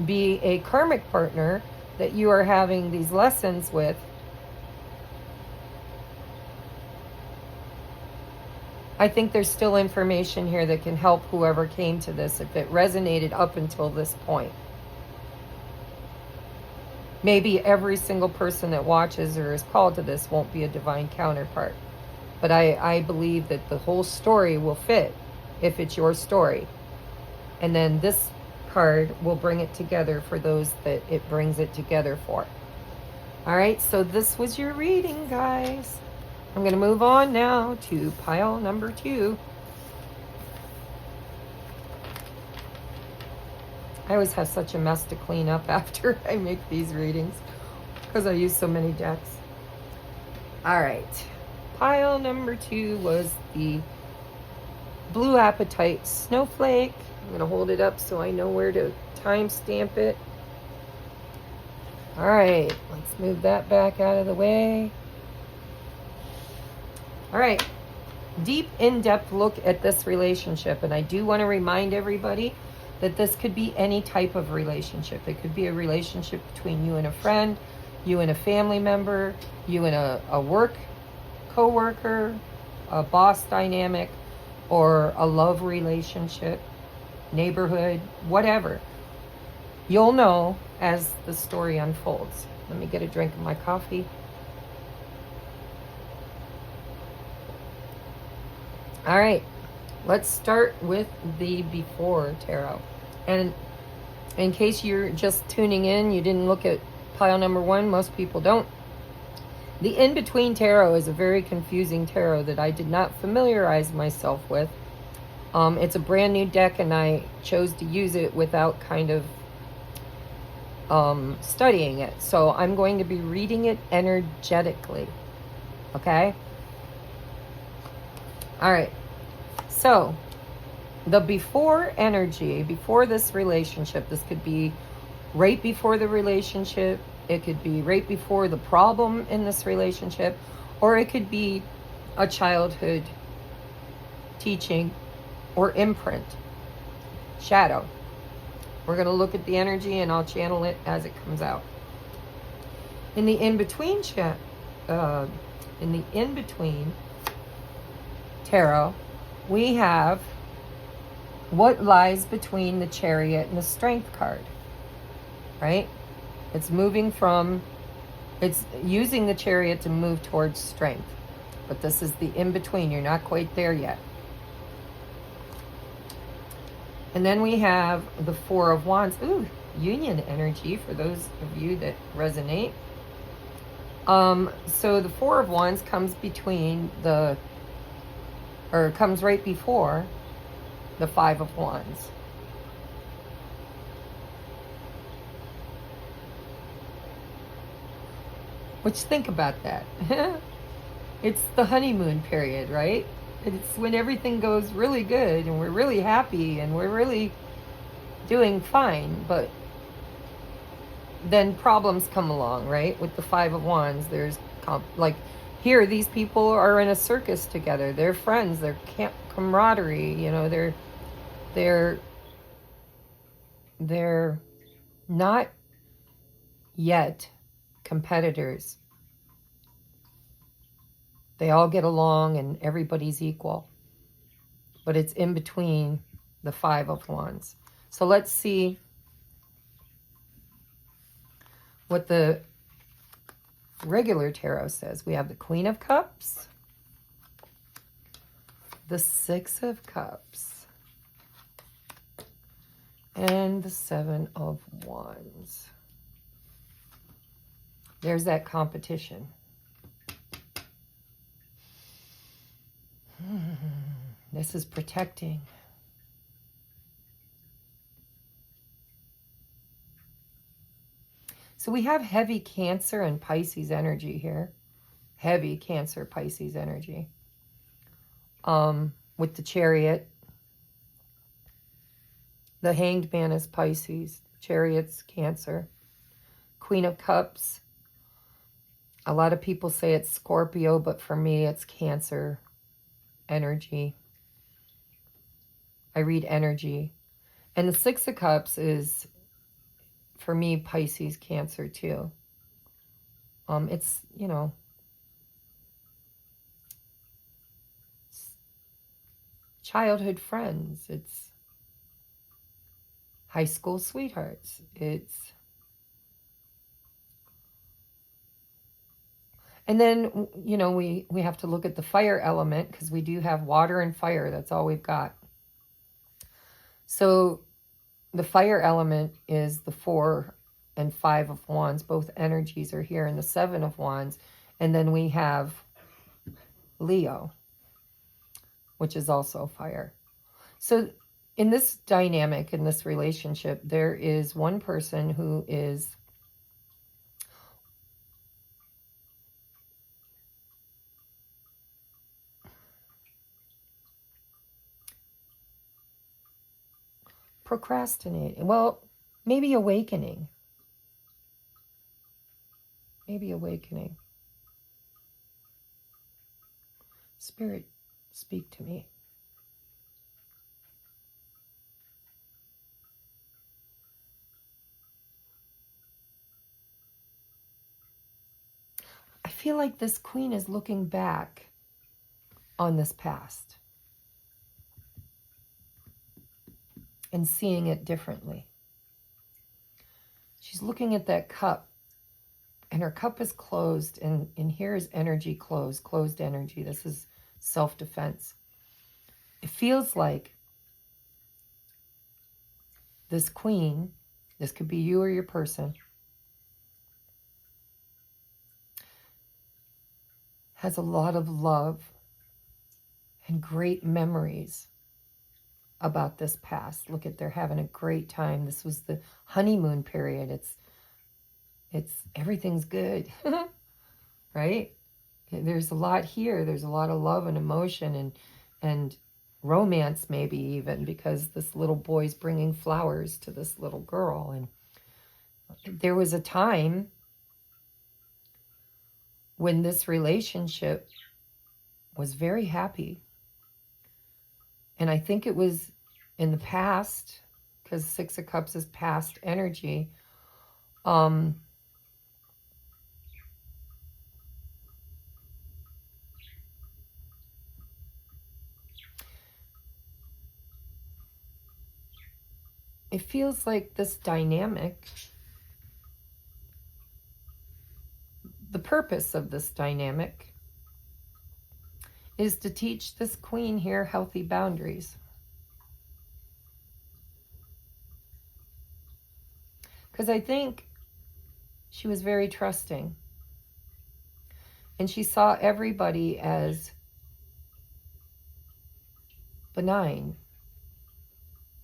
be a karmic partner that you are having these lessons with. I think there's still information here that can help whoever came to this if it resonated up until this point. Maybe every single person that watches or is called to this won't be a divine counterpart. But I believe that the whole story will fit if it's your story. And then this card will bring it together for those that it brings it together for. All right, so this was your reading, guys. I'm going to move on now to pile number 2. I always have such a mess to clean up after I make these readings because I use so many decks. All right. Pile number 2 was the Blue Apatite Snowflake. I'm going to hold it up so I know where to timestamp it. All right. Let's move that back out of the way. All right. Deep, in-depth look at this relationship. And I do want to remind everybody that this could be any type of relationship. It could be a relationship between you and a friend, you and a family member, you and a work co-worker, a boss dynamic, or a love relationship, neighborhood, whatever. You'll know as the story unfolds. Let me get a drink of my coffee. All right. Let's start with the Before Tarot. And in case you're just tuning in, you didn't look at pile number 1, most people don't. The In-Between Tarot is a very confusing tarot that I did not familiarize myself with. It's a brand new deck, and I chose to use it without kind of studying it. So I'm going to be reading it energetically. Okay? All right. So, the before energy, before this relationship, this could be right before the relationship, it could be right before the problem in this relationship, or it could be a childhood teaching or imprint, shadow. We're going to look at the energy and I'll channel it as it comes out. In the in-between tarot, we have what lies between the Chariot and the Strength card, right? It's using the Chariot to move towards strength. But this is the in-between. You're not quite there yet. And then we have the Four of Wands. Ooh, union energy for those of you that resonate. So the Four of Wands comes comes right before the Five of Wands. Which, think about that. It's the honeymoon period, right? It's when everything goes really good and we're really happy and we're really doing fine, but then problems come along, right? With the Five of Wands, there's like here, these people are in a circus together. They're friends. They're camaraderie. You know, they're not yet competitors. They all get along and everybody's equal. But it's in between the Five of Wands. So let's see what the regular tarot says. We have the Queen of Cups, the Six of Cups, and the Seven of Wands. There's that competition. This is protecting. So we have heavy Cancer and Pisces energy here. Heavy Cancer, Pisces energy. With the Chariot. The Hanged Man is Pisces. Chariot's Cancer. Queen of Cups. A lot of people say it's Scorpio, but for me it's Cancer energy. I read energy. And the Six of Cups is, for me, Pisces, Cancer too. It's, you know, childhood friends. It's high school sweethearts. It's, and then, you know, we have to look at the fire element, because we do have water and fire. That's all we've got. So the fire element is the 4 and 5 of Wands. Both energies are here in the 7 of Wands. And then we have Leo, which is also fire. So in this dynamic, in this relationship, there is one person who is procrastinating. Well, maybe awakening. Maybe awakening. Spirit, speak to me. I feel like this queen is looking back on this past and seeing it differently. She's looking at that cup, and her cup is closed, and here is energy closed energy. This is self-defense. It feels like this queen, this could be you or your person, has a lot of love and great memories about this past. Look at, they're having a great time. This was the honeymoon period. It's everything's good, right? There's a lot here. There's a lot of love and emotion and romance, maybe even, because this little boy's bringing flowers to this little girl. And there was a time when this relationship was very happy. And I think it was in the past, because Six of Cups is past energy. It feels like this dynamic, the purpose of this dynamic is to teach this queen here healthy boundaries. Because I think she was very trusting. And she saw everybody as benign.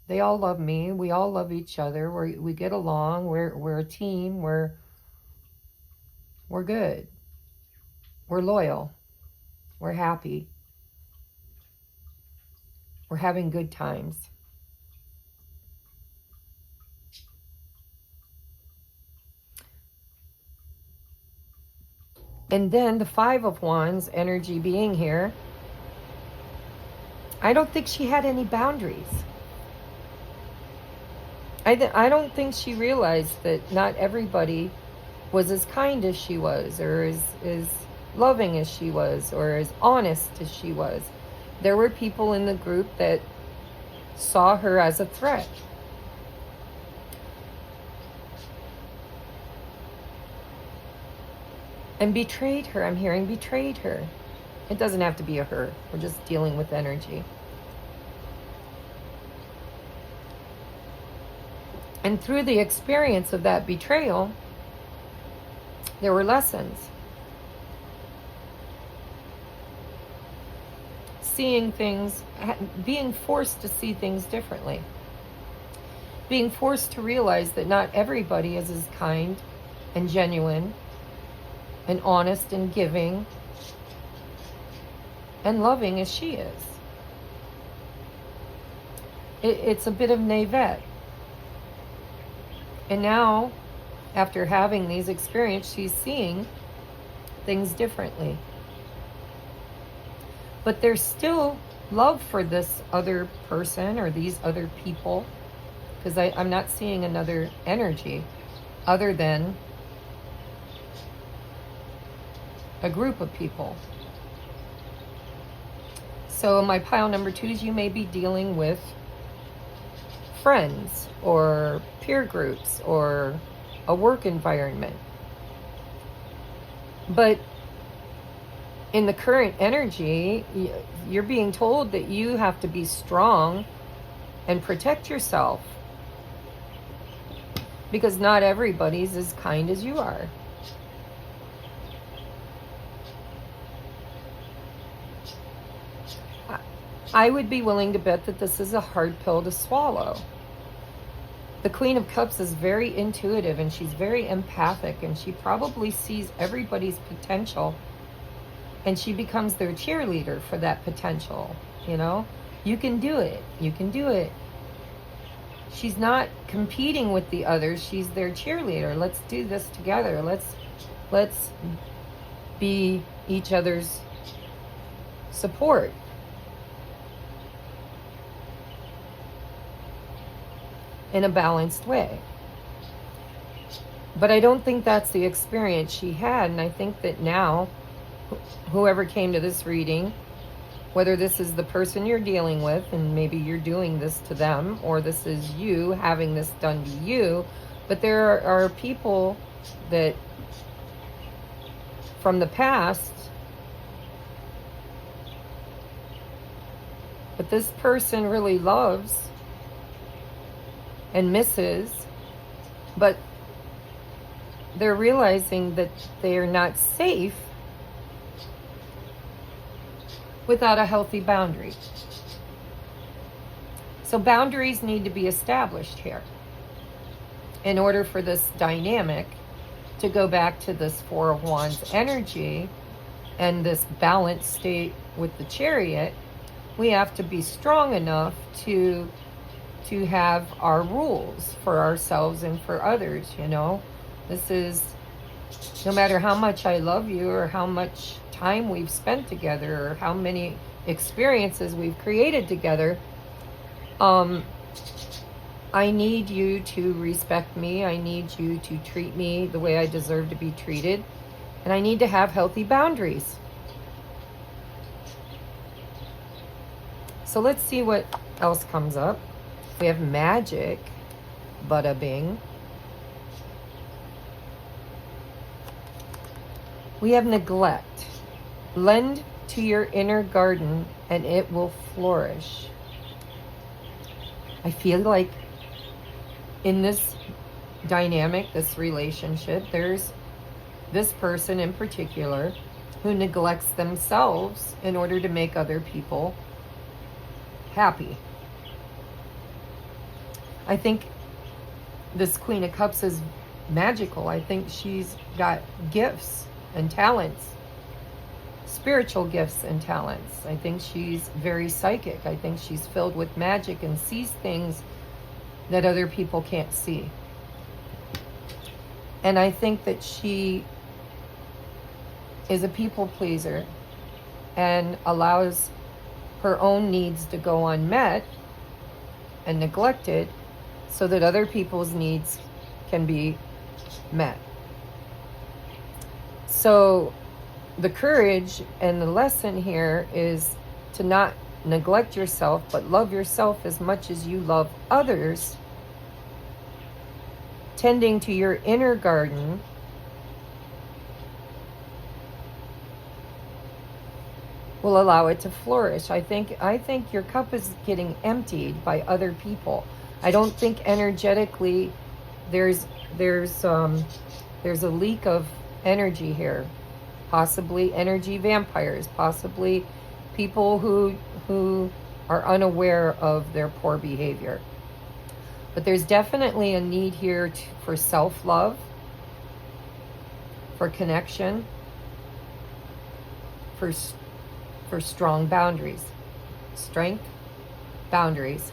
They all love me. We all love each other. We get along. We're a team. We're good. We're loyal. We're happy. We're having good times. And then the 5 of Wands energy being here, I don't think she had any boundaries. I don't think she realized that not everybody was as kind as she was, or as loving as she was, or as honest as she was. There were people in the group that saw her as a threat. And betrayed her. I'm hearing betrayed her. It doesn't have to be a her. We're just dealing with energy. And through the experience of that betrayal, there were lessons. Seeing things, being forced to see things differently. Being forced to realize that not everybody is as kind and genuine and honest and giving and loving as she is. It's a bit of naivete. And now, after having these experiences, she's seeing things differently. But there's still love for this other person or these other people, because I'm not seeing another energy other than a group of people. So my pile number 2 is you may be dealing with friends or peer groups or a work environment. But in the current energy, you're being told that you have to be strong and protect yourself, because not everybody's as kind as you are. I would be willing to bet that this is a hard pill to swallow. The Queen of Cups is very intuitive and she's very empathic, and she probably sees everybody's potential and she becomes their cheerleader for that potential. You know, you can do it. You can do it. She's not competing with the others. She's their cheerleader. Let's do this together. Let's be each other's support. In a balanced way. But I don't think that's the experience she had, and I think that now, whoever came to this reading, whether this is the person you're dealing with and maybe you're doing this to them, or this is you having this done to you, but there are people that from the past, but this person really loves and misses, but they're realizing that they are not safe without a healthy boundary. So boundaries need to be established here in order for this dynamic to go back to this Four of Wands energy and this balanced state with the Chariot. We have to be strong enough to have our rules for ourselves and for others, you know. This is, no matter how much I love you or how much time we've spent together or how many experiences we've created together, I need you to respect me. I need you to treat me the way I deserve to be treated. And I need to have healthy boundaries. So let's see what else comes up. We have magic, bada bing. We have neglect. Lend to your inner garden and it will flourish. I feel like in this dynamic, this relationship, there's this person in particular who neglects themselves in order to make other people happy. I think this Queen of Cups is magical. I think she's got gifts and talents, spiritual gifts and talents. I think she's very psychic. I think she's filled with magic and sees things that other people can't see. And I think that she is a people pleaser and allows her own needs to go unmet and neglected so that other people's needs can be met. So the courage and the lesson here is to not neglect yourself, but love yourself as much as you love others, tending to your inner garden will allow it to flourish. I think your cup is getting emptied by other people. I don't think energetically there's there's um there's a leak of energy here. Possibly energy vampires, possibly people who are unaware of their poor behavior. But there's definitely a need here for self-love, for connection, for strong boundaries. Strength, boundaries.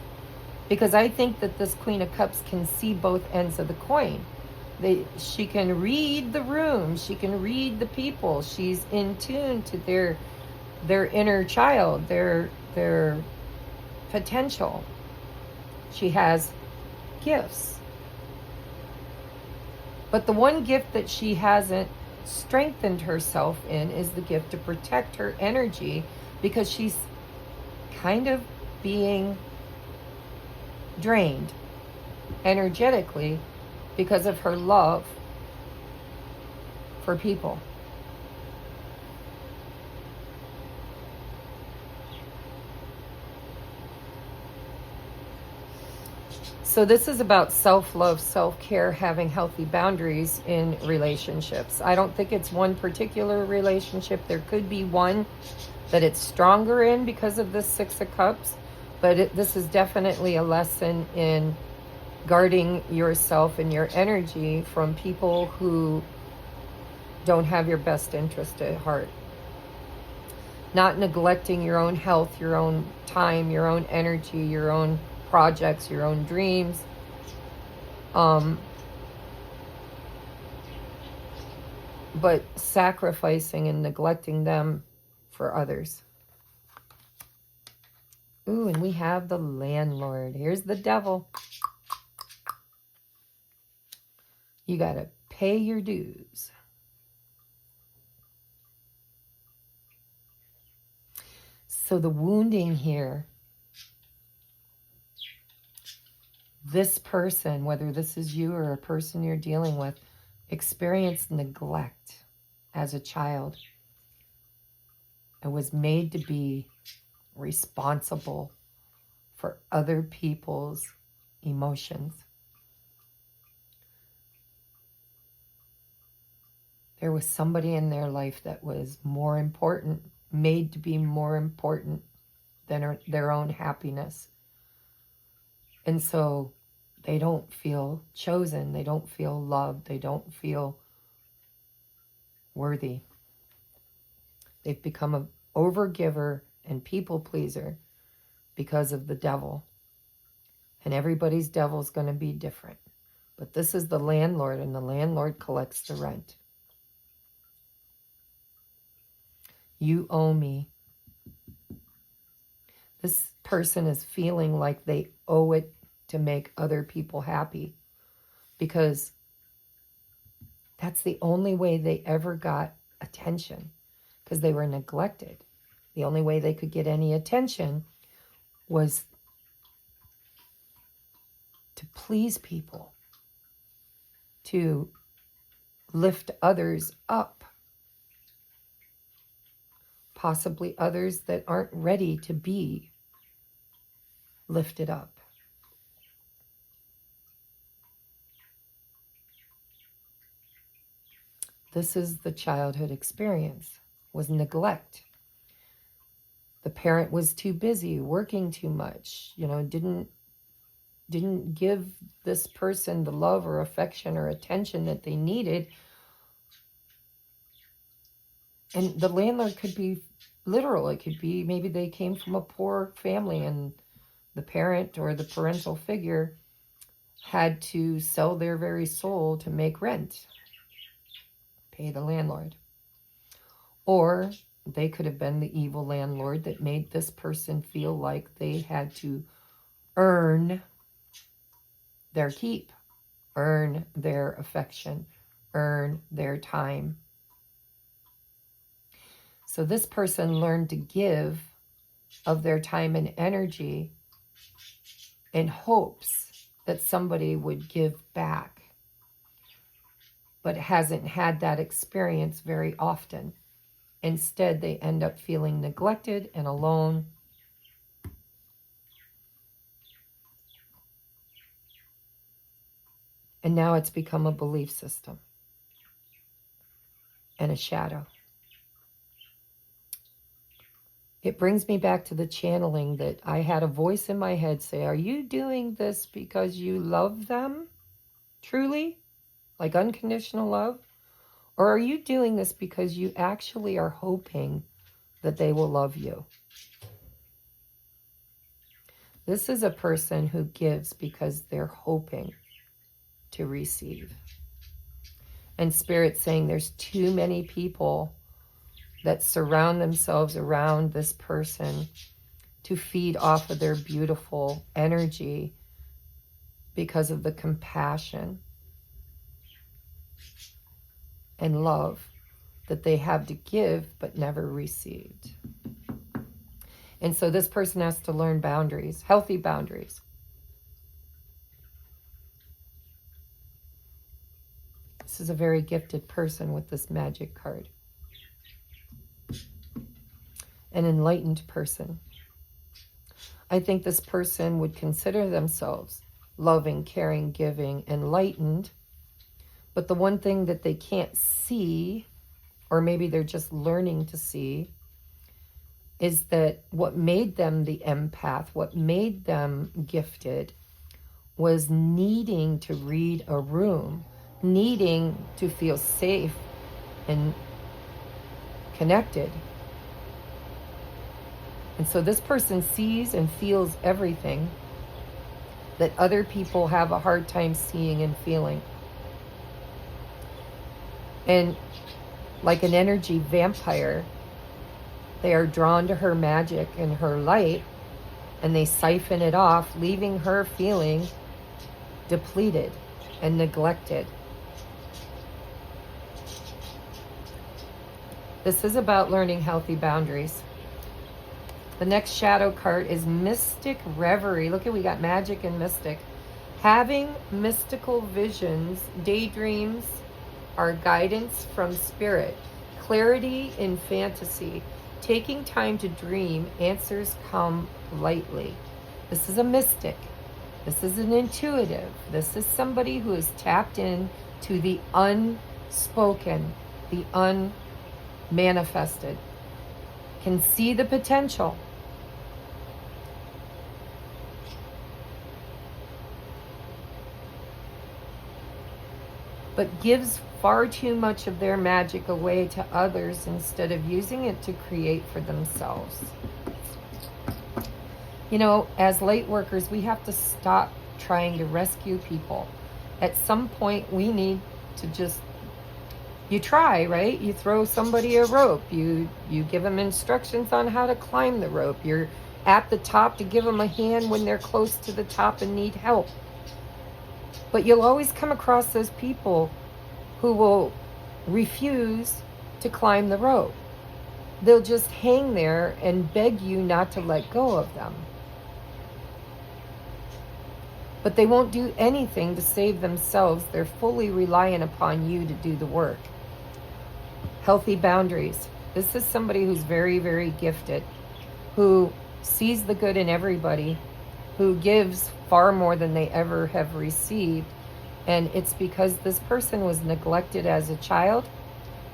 Because I think that this Queen of Cups can see both ends of the coin. She can read the room. She can read the people. She's in tune to their inner child, their potential. She has gifts. But the one gift that she hasn't strengthened herself in is the gift to protect her energy, because she's kind of being drained energetically because of her love for people. So this is about self-love, self-care, having healthy boundaries in relationships. I don't think it's one particular relationship. There could be one that it's stronger in because of this Six of Cups, but this is definitely a lesson in guarding yourself and your energy from people who don't have your best interest at heart. Not neglecting your own health, your own time, your own energy, your own projects, your own dreams. But sacrificing and neglecting them for others. Ooh, and we have the landlord. Here's the devil. You got to pay your dues. So the wounding here, this person, whether this is you or a person you're dealing with, experienced neglect as a child and was made to be responsible for other people's emotions. There was somebody in their life that was more important, made to be more important than their own happiness. And so they don't feel chosen. They don't feel loved. They don't feel worthy. They've become an overgiver and people pleaser because of the devil. And everybody's devil is going to be different. But this is the landlord, and the landlord collects the rent. You owe me. This person is feeling like they owe it to make other people happy, because that's the only way they ever got attention, because they were neglected. The only way they could get any attention was to please people, to lift others up, possibly others that aren't ready to be lifted up. This is the childhood experience, was neglect. The parent was too busy, working too much, didn't give this person the love or affection or attention that they needed. And the landlord could be literal. It could be maybe they came from a poor family and the parent or the parental figure had to sell their very soul to make rent, pay the landlord. Or they could have been the evil landlord that made this person feel like they had to earn their keep, earn their affection, earn their time. So this person learned to give of their time and energy in hopes that somebody would give back, but hasn't had that experience very often. Instead, they end up feeling neglected and alone. And now it's become a belief system and a shadow. It brings me back to the channeling that I had a voice in my head say, are you doing this because you love them truly, like unconditional love? Or are you doing this because you actually are hoping that they will love you? This is a person who gives because they're hoping to receive. And Spirit's saying there's too many people that surround themselves around this person to feed off of their beautiful energy because of the compassion and love that they have to give but never received. And so this person has to learn boundaries, healthy boundaries. This is a very gifted person with this magic card. An enlightened person. I think this person would consider themselves loving, caring, giving, enlightened. But the one thing that they can't see, or maybe they're just learning to see, is that what made them the empath, what made them gifted, was needing to read a room, needing to feel safe and connected. And so this person sees and feels everything that other people have a hard time seeing and feeling. And like an energy vampire, they are drawn to her magic and her light, and they siphon it off, leaving her feeling depleted and neglected. This is about learning healthy boundaries. The next shadow card is Mystic Reverie. Look at, we got magic and mystic. Having mystical visions, daydreams, are guidance from spirit. Clarity in fantasy. Taking time to dream, answers come lightly. This is a mystic. This is an intuitive. This is somebody who is tapped in to the unspoken, the unmanifested. Can see the potential. But gives far too much of their magic away to others instead of using it to create for themselves. You know, as light workers, we have to stop trying to rescue people. At some point, we need to just, you try, right? You throw somebody a rope. You give them instructions on how to climb the rope. You're at the top to give them a hand when they're close to the top and need help. But you'll always come across those people who will refuse to climb the rope. They'll just hang there and beg you not to let go of them. But they won't do anything to save themselves. They're fully reliant upon you to do the work. Healthy boundaries. This is somebody who's very, very gifted, who sees the good in everybody, who gives far more than they ever have received. And it's because this person was neglected as a child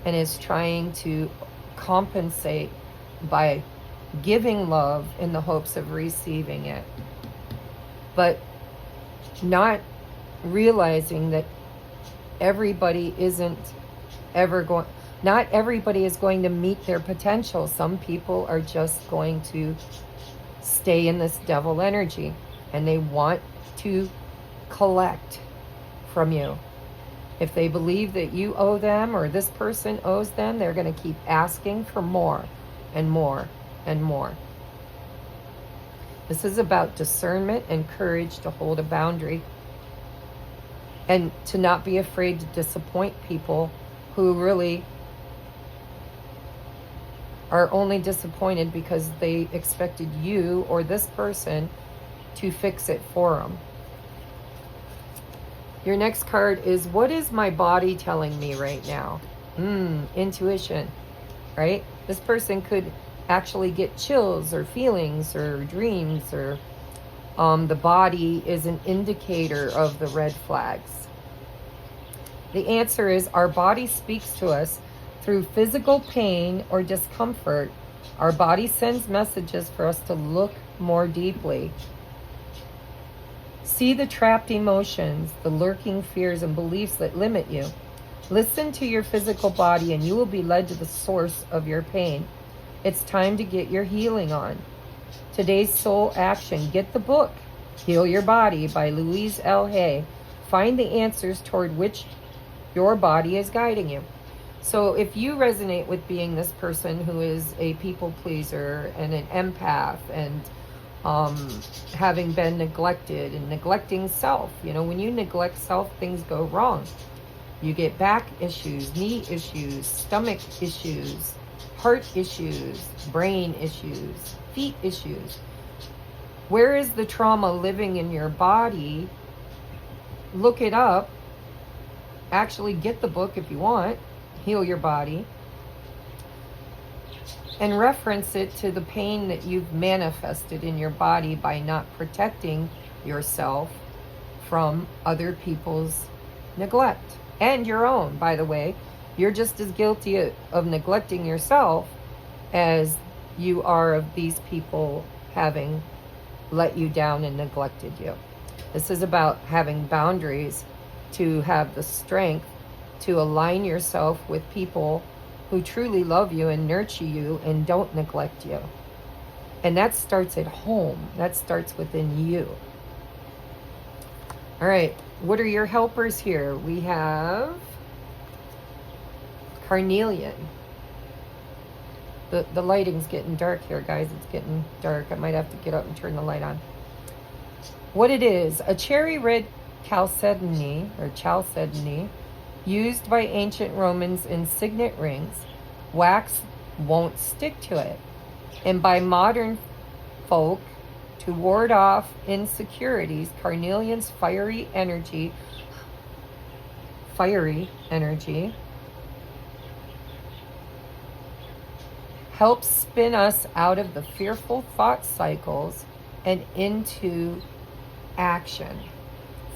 and is trying to compensate by giving love in the hopes of receiving it. But not realizing that everybody isn't ever going, not everybody is going to meet their potential. Some people are just going to stay in this devil energy, and they want to collect from you. If they believe that you owe them or this person owes them, they're going to keep asking for more and more and more. This is about discernment and courage to hold a boundary and to not be afraid to disappoint people who really are only disappointed because they expected you or this person to fix it for them. Your next card is, what is my body telling me right now? Intuition. right? This person could actually get chills or feelings or dreams, or the body is an indicator of the red flags. The answer is our body speaks to us through physical pain or discomfort. Our body sends messages for us to look more deeply. See the trapped emotions, the lurking fears and beliefs that limit you. Listen to your physical body and you will be led to the source of your pain. It's time to get your healing on. Today's soul action. Get the book, Heal Your Body by Louise L. Hay. Find the answers toward which your body is guiding you. So if you resonate with being this person who is a people pleaser and an empath and having been neglected and neglecting self, you know, when you neglect self, things go wrong. You get back issues, knee issues, stomach issues, heart issues, brain issues, feet issues. Where is the trauma living in your body? Look it up. Actually get the book if you want, Heal Your Body, and reference it to the pain that you've manifested in your body by not protecting yourself from other people's neglect. And your own, by the way. You're just as guilty of neglecting yourself as you are of these people having let you down and neglected you. This is about having boundaries to have the strength to align yourself with people who truly love you and nurture you and don't neglect you. And that starts at home. That starts within you. All right, what are your helpers here? We have carnelian. The lighting's getting dark here, guys. It's getting dark. I might have to get up and turn the light on. What it is, a cherry red chalcedony, or chalcedony, used by ancient Romans in signet rings. Wax won't stick to it. And by modern folk, to ward off insecurities, carnelian's fiery energy helps spin us out of the fearful thought cycles and into action.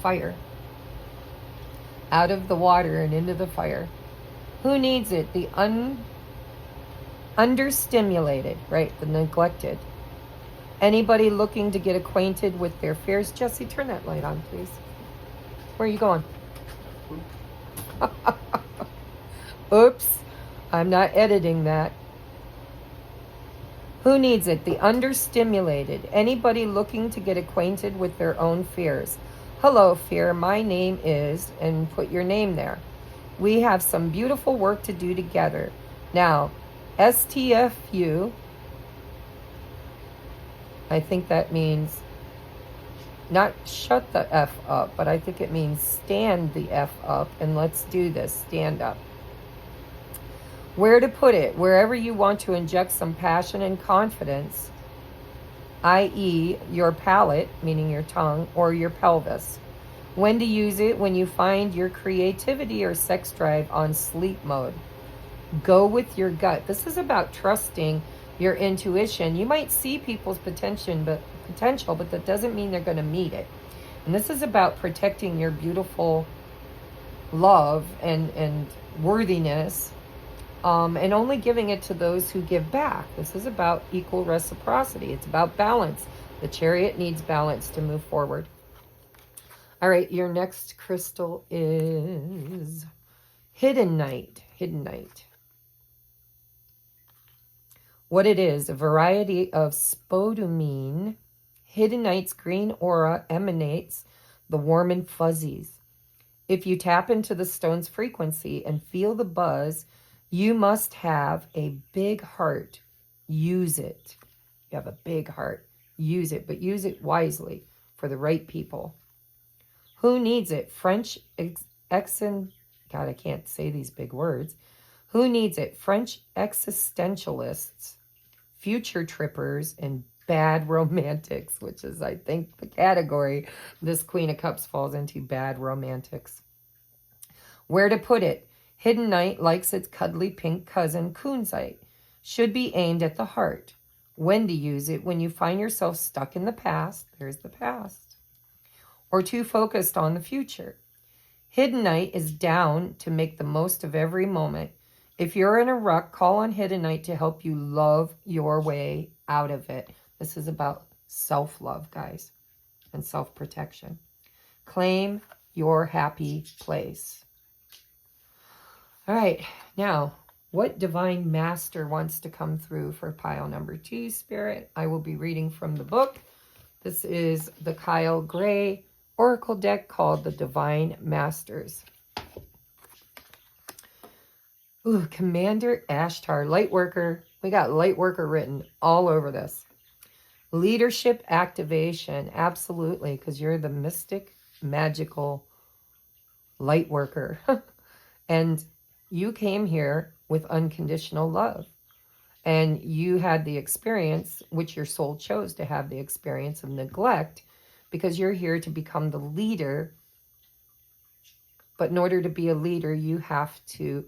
Fire. Out of the water and into the fire. Who needs it? The understimulated, right? The neglected. Anybody looking to get acquainted with their fears? Jesse, turn that light on, please. Where are you going? Oops. I'm not editing that. Who needs it? The understimulated. Anybody looking to get acquainted with their own fears. Hello, fear. My name is, and put your name there. We have some beautiful work to do together. Now, STFU, I think that means not shut the F up, but I think it means stand the F up, and let's do this. Stand up. Where to put it? Wherever you want to inject some passion and confidence, i.e. your palate, meaning your tongue, or your pelvis. When to use it? When you find your creativity or sex drive on sleep mode. Go with your gut. This is about trusting your intuition. You might see people's potential, but that doesn't mean they're going to meet it. And this is about protecting your beautiful love and worthiness, and only giving it to those who give back. This is about equal reciprocity. It's about balance. The chariot needs balance to move forward. All right, your next crystal is Hidden Night. Hidden Night. What it is, a variety of spodumene. Hidden Night's green aura emanates the warm and fuzzies. If you tap into the stone's frequency and feel the buzz, you must have a big heart. Use it. You have a big heart. Use it, but use it wisely for the right people. Who needs it? French God, I can't say these big words. Who needs it? French existentialists, future trippers, and bad romantics, which is, I think, the category this Queen of Cups falls into, bad romantics. Where to put it? Hidden Night likes its cuddly pink cousin, Kunzite. should be aimed at the heart. When to use it: when you find yourself stuck in the past, there's the past, or too focused on the future. Hidden Night is down to make the most of every moment. If you're in a rut, call on Hidden Night to help you love your way out of it. This is about self-love, guys, and self-protection. Claim your happy place. All right, now, what Divine Master wants to come through for pile number 2, Spirit? I will be reading from the book. This is the Kyle Gray Oracle deck called the Divine Masters. Ooh, Commander Ashtar, Lightworker. We got Lightworker written all over this. Leadership activation, absolutely, because you're the mystic, magical Lightworker. And you came here with unconditional love. And you had the experience, which your soul chose to have the experience of neglect, because you're here to become the leader. But in order to be a leader, you have to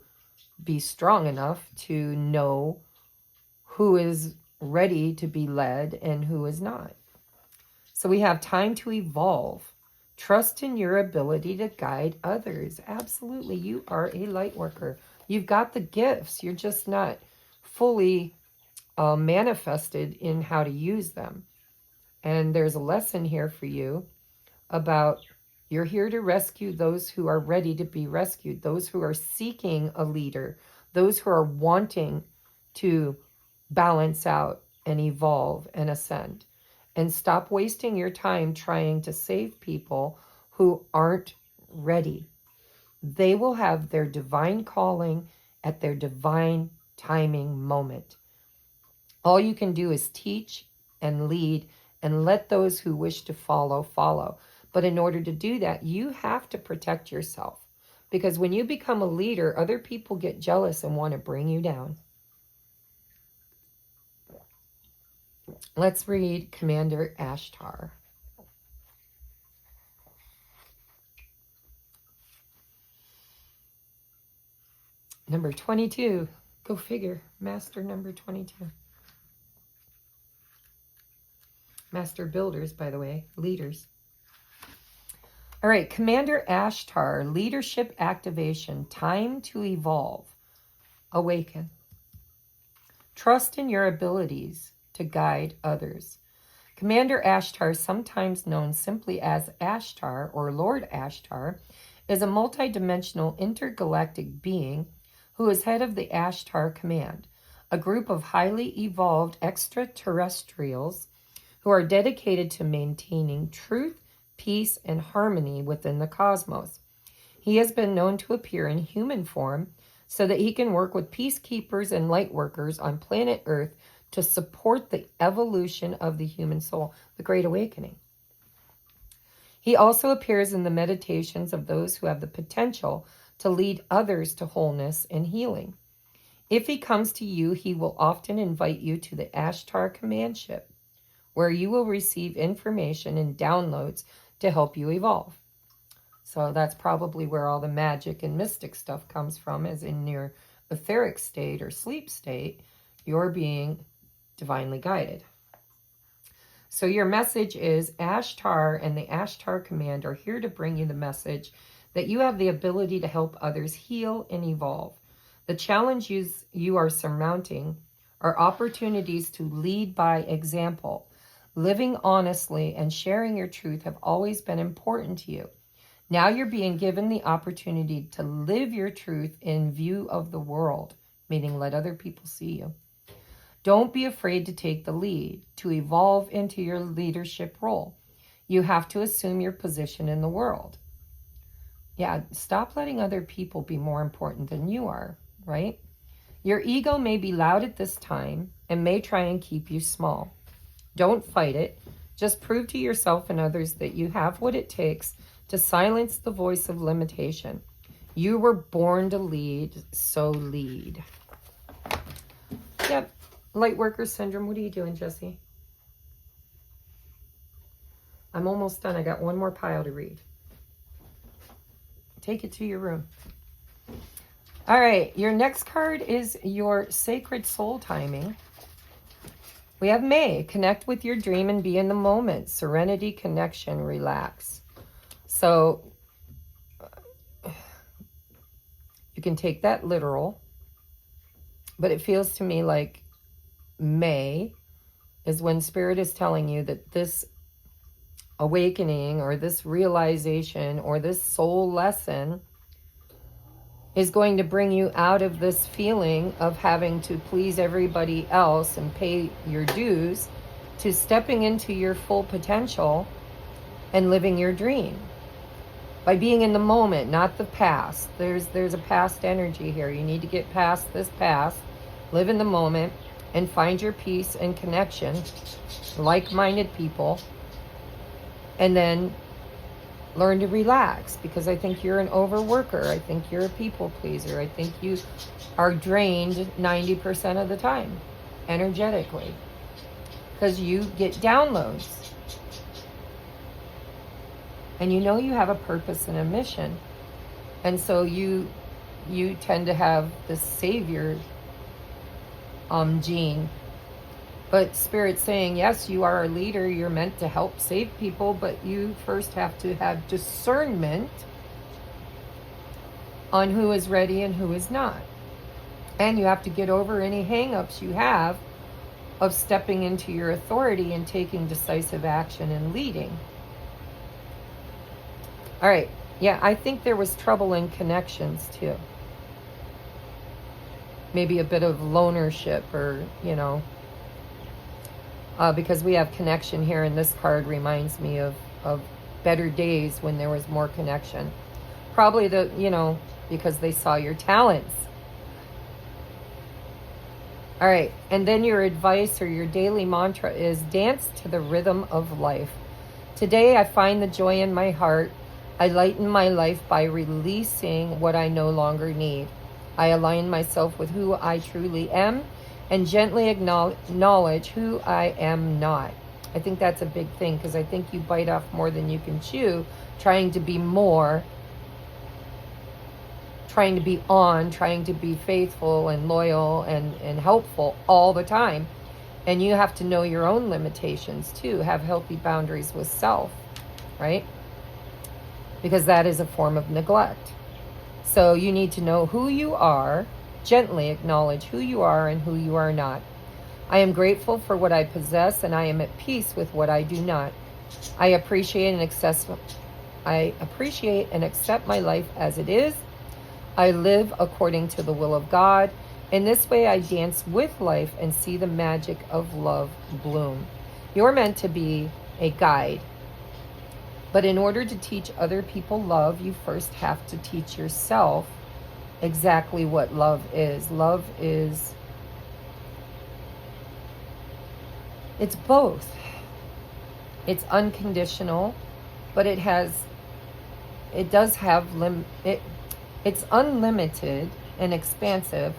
be strong enough to know who is ready to be led and who is not. So we have time to evolve. Trust in your ability to guide others. Absolutely, you are a light worker. You've got the gifts. You're just not fully manifested in how to use them. And there's a lesson here for you about you're here to rescue those who are ready to be rescued, those who are seeking a leader, those who are wanting to balance out and evolve and ascend. And stop wasting your time trying to save people who aren't ready. They will have their divine calling at their divine timing moment. All you can do is teach and lead and let those who wish to follow, follow. But in order to do that, you have to protect yourself. Because when you become a leader, other people get jealous and want to bring you down. Let's read Commander Ashtar. Number 22. Go figure. Master number 22. Master builders, by the way. Leaders. All right. Commander Ashtar. Leadership activation. Time to evolve. Awaken. Trust in your abilities to guide others. Commander Ashtar, sometimes known simply as Ashtar or Lord Ashtar, is a multidimensional intergalactic being who is head of the Ashtar Command, a group of highly evolved extraterrestrials who are dedicated to maintaining truth, peace, and harmony within the cosmos. He has been known to appear in human form so that he can work with peacekeepers and lightworkers on planet Earth to support the evolution of the human soul, the Great Awakening. He also appears in the meditations of those who have the potential to lead others to wholeness and healing. If he comes to you, he will often invite you to the Ashtar Command Ship, where you will receive information and downloads to help you evolve. So that's probably where all the magic and mystic stuff comes from, is in your etheric state or sleep state, you're being divinely guided. So your message is Ashtar and the Ashtar Command are here to bring you the message that you have the ability to help others heal and evolve. The challenges you are surmounting are opportunities to lead by example. Living honestly and sharing your truth have always been important to you. Now you're being given the opportunity to live your truth in view of the world, meaning let other people see you. Don't be afraid to take the lead, to evolve into your leadership role. You have to assume your position in the world. Yeah, stop letting other people be more important than you are, right? Your ego may be loud at this time and may try and keep you small. Don't fight it. Just prove to yourself and others that you have what it takes to silence the voice of limitation. You were born to lead, so lead. Yep. Lightworker syndrome. What are you doing, Jesse? I'm almost done. I got one more pile to read. Take it to your room. All right, your next card is your sacred soul timing. We have May. Connect with your dream and be in the moment. Serenity, connection, relax. So you can take that literal, but it feels to me like May is when Spirit is telling you that this awakening or this realization or this soul lesson is going to bring you out of this feeling of having to please everybody else and pay your dues to stepping into your full potential and living your dream by being in the moment, not the past. There's a past energy here. You need to get past this past, live in the moment, and find your peace and connection, like-minded people, and then learn to relax, because I think you're an overworker. I think you're a people pleaser. I think you are drained 90% of the time, energetically, because you get downloads. And you know you have a purpose and a mission. And so you tend to have this savior gene. But Spirit's saying, yes, you are a leader. You're meant to help save people, but you first have to have discernment on who is ready and who is not. And you have to get over any hang-ups you have of stepping into your authority and taking decisive action and leading. All right. Yeah, I think there was trouble in connections too. Maybe a bit of lonership, or, you know, because we have connection here, and this card reminds me of better days when there was more connection. Probably because they saw your talents. All right, and then your advice or your daily mantra is dance to the rhythm of life. Today I find the joy in my heart. I lighten my life by releasing what I no longer need. I align myself with who I truly am and gently acknowledge who I am not. I think that's a big thing, because I think you bite off more than you can chew, trying to be more, trying to be on, trying to be faithful and loyal and helpful all the time. And you have to know your own limitations too, have healthy boundaries with self, right? Because that is a form of neglect. So you need to know who you are, gently acknowledge who you are and who you are not. I am grateful for what I possess, and I am at peace with what I do not. I appreciate and accept my life as it is. I live according to the will of God. In this way, I dance with life and see the magic of love bloom. You're meant to be a guide. But in order to teach other people love, you first have to teach yourself exactly what love is. Love is, it's both. It's unconditional, but it's unlimited and expansive,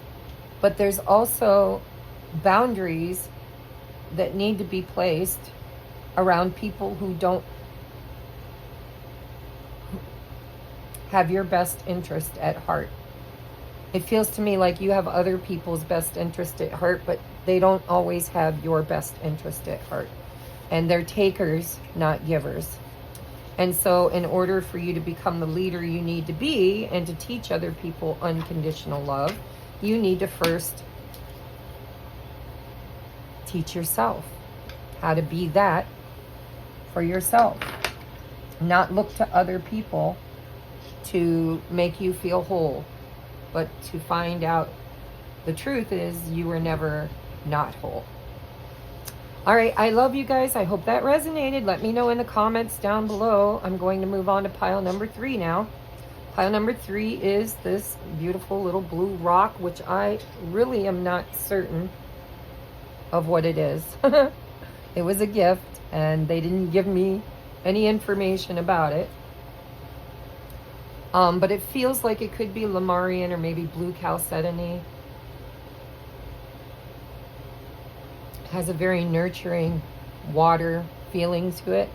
but there's also boundaries that need to be placed around people who don't have your best interest at heart. It feels to me like you have other people's best interest at heart, but they don't always have your best interest at heart. And they're takers, not givers. And so in order for you to become the leader you need to be and to teach other people unconditional love, you need to first teach yourself how to be that for yourself. Not look to other people to make you feel whole, but to find out the truth is you were never not whole. All right, I love you guys. I hope that resonated. Let me know in the comments down below. I'm going to move on to pile number 3 now. Pile number 3 is this beautiful little blue rock, which I really am not certain of what it is. It was a gift, and they didn't give me any information about it. But it feels like it could be Lemurian or maybe blue chalcedony. It has a very nurturing water feeling to it.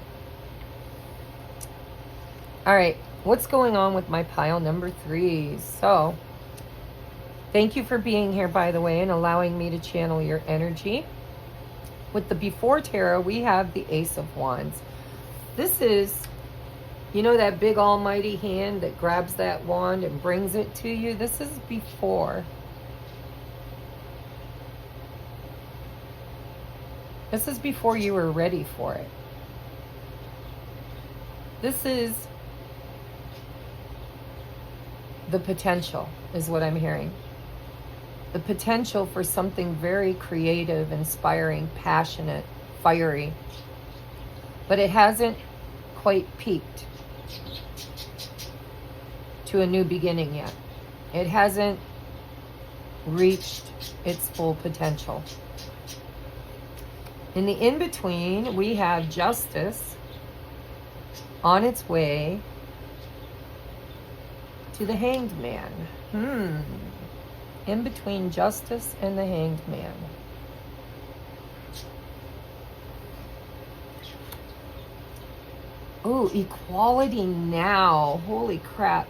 All right, what's going on with my pile number 3? So Thank you for being here, by the way, and allowing me to channel your energy. With the Before Tarot, we have the Ace of Wands. This is, you know, that big almighty hand that grabs that wand and brings it to you? This is before. This is before you were ready for it. This is the potential, is what I'm hearing. The potential for something very creative, inspiring, passionate, fiery. But it hasn't quite peaked to a new beginning yet. It hasn't reached its full potential. In the in-between, we have Justice on its way to the Hanged Man. In between Justice and the Hanged Man. Ooh, equality now. Holy crap.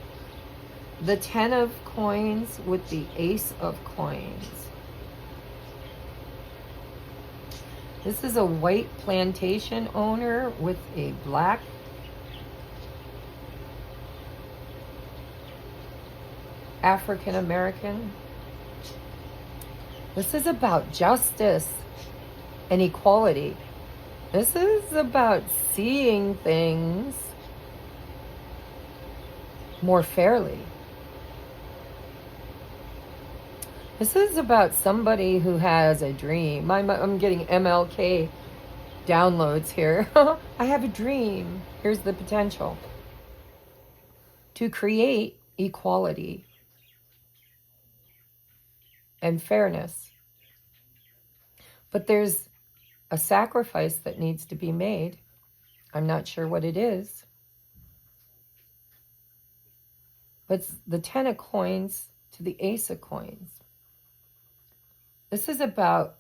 The 10 of coins with the Ace of coins. This is a white plantation owner with a black African American. This is about justice and equality. This is about seeing things more fairly. This is about somebody who has a dream. I'm getting MLK downloads here. I have a dream. Here's the potential. To create equality and fairness. But there's a sacrifice that needs to be made. I'm not sure what it is. But it's the 10 of coins to the Ace of coins. This is about,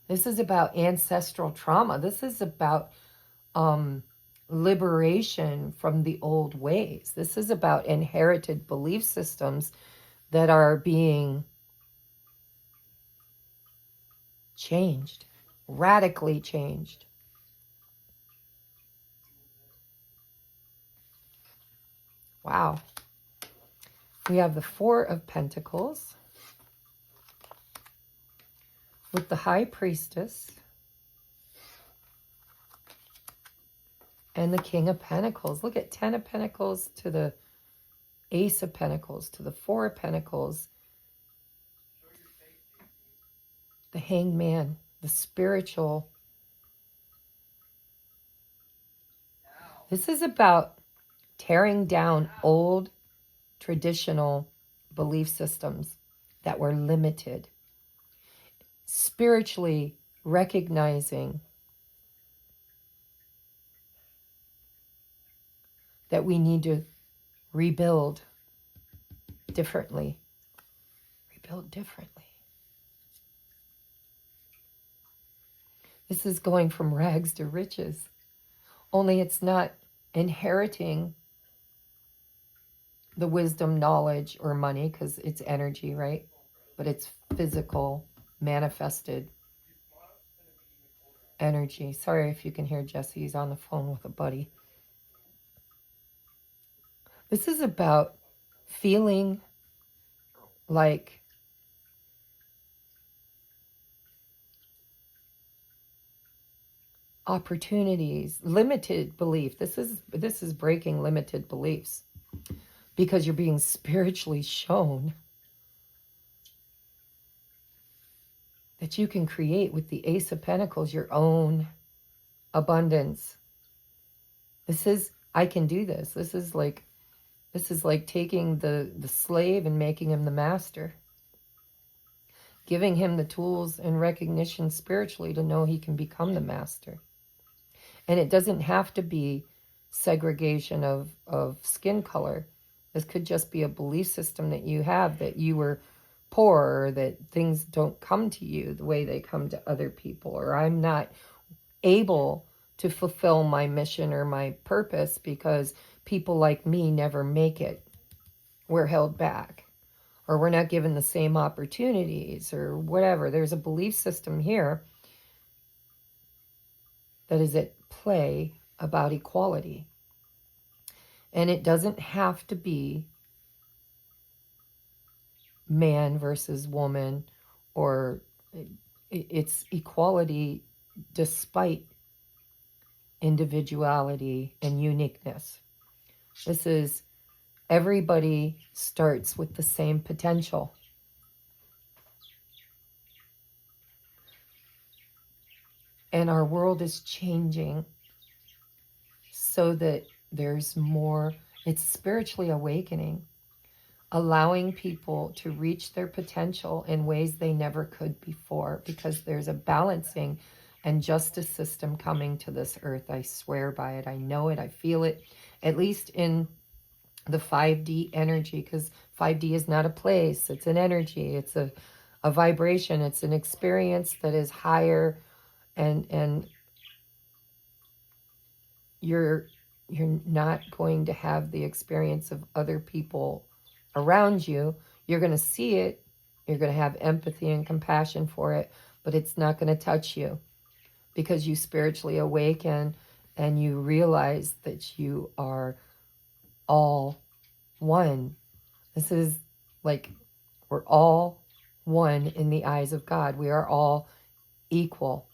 this is about ancestral trauma. This is about liberation from the old ways. This is about inherited belief systems that are being changed, radically changed. Wow. We have the 4 of Pentacles with the High Priestess and the King of Pentacles. Look at 10 of Pentacles to the Ace of Pentacles to the 4 of Pentacles. The Hanged Man, the spiritual. This is about tearing down old traditional belief systems that were limited. Spiritually recognizing that we need to rebuild differently. Rebuild differently. This is going from rags to riches. Only it's not inheriting the wisdom, knowledge, or money, because it's energy, right? But it's physical, manifested energy. Sorry if you can hear Jesse. He's on the phone with a buddy. This is about feeling like opportunities, limited belief. This is breaking limited beliefs because you're being spiritually shown that you can create with the Ace of Pentacles your own abundance. This is, I can do this. This is like taking the slave and making him the master. Giving him the tools and recognition spiritually to know he can become the master. And it doesn't have to be segregation of skin color. This could just be a belief system that you have, that you were poor, or that things don't come to you the way they come to other people, or I'm not able to fulfill my mission or my purpose because people like me never make it. We're held back. or we're not given the same opportunities, or whatever. There's a belief system here that is at play about equality. And it doesn't have to be man versus woman, or it's equality despite individuality and uniqueness. This is everybody starts with the same potential. And our world is changing so that there's more. It's spiritually awakening, allowing people to reach their potential in ways they never could before, because there's a balancing and justice system coming to this earth. I swear by it. I know it. I feel it, at least in the 5D energy, because 5D is not a place. It's an energy. It's a vibration. It's an experience that is higher, and you're not going to have the experience of other people around you. You're going to see it. You're going to have empathy and compassion for it, but it's not going to touch you, because you spiritually awaken and you realize that you are all one. This is like, we're all one in the eyes of God. We are all equal.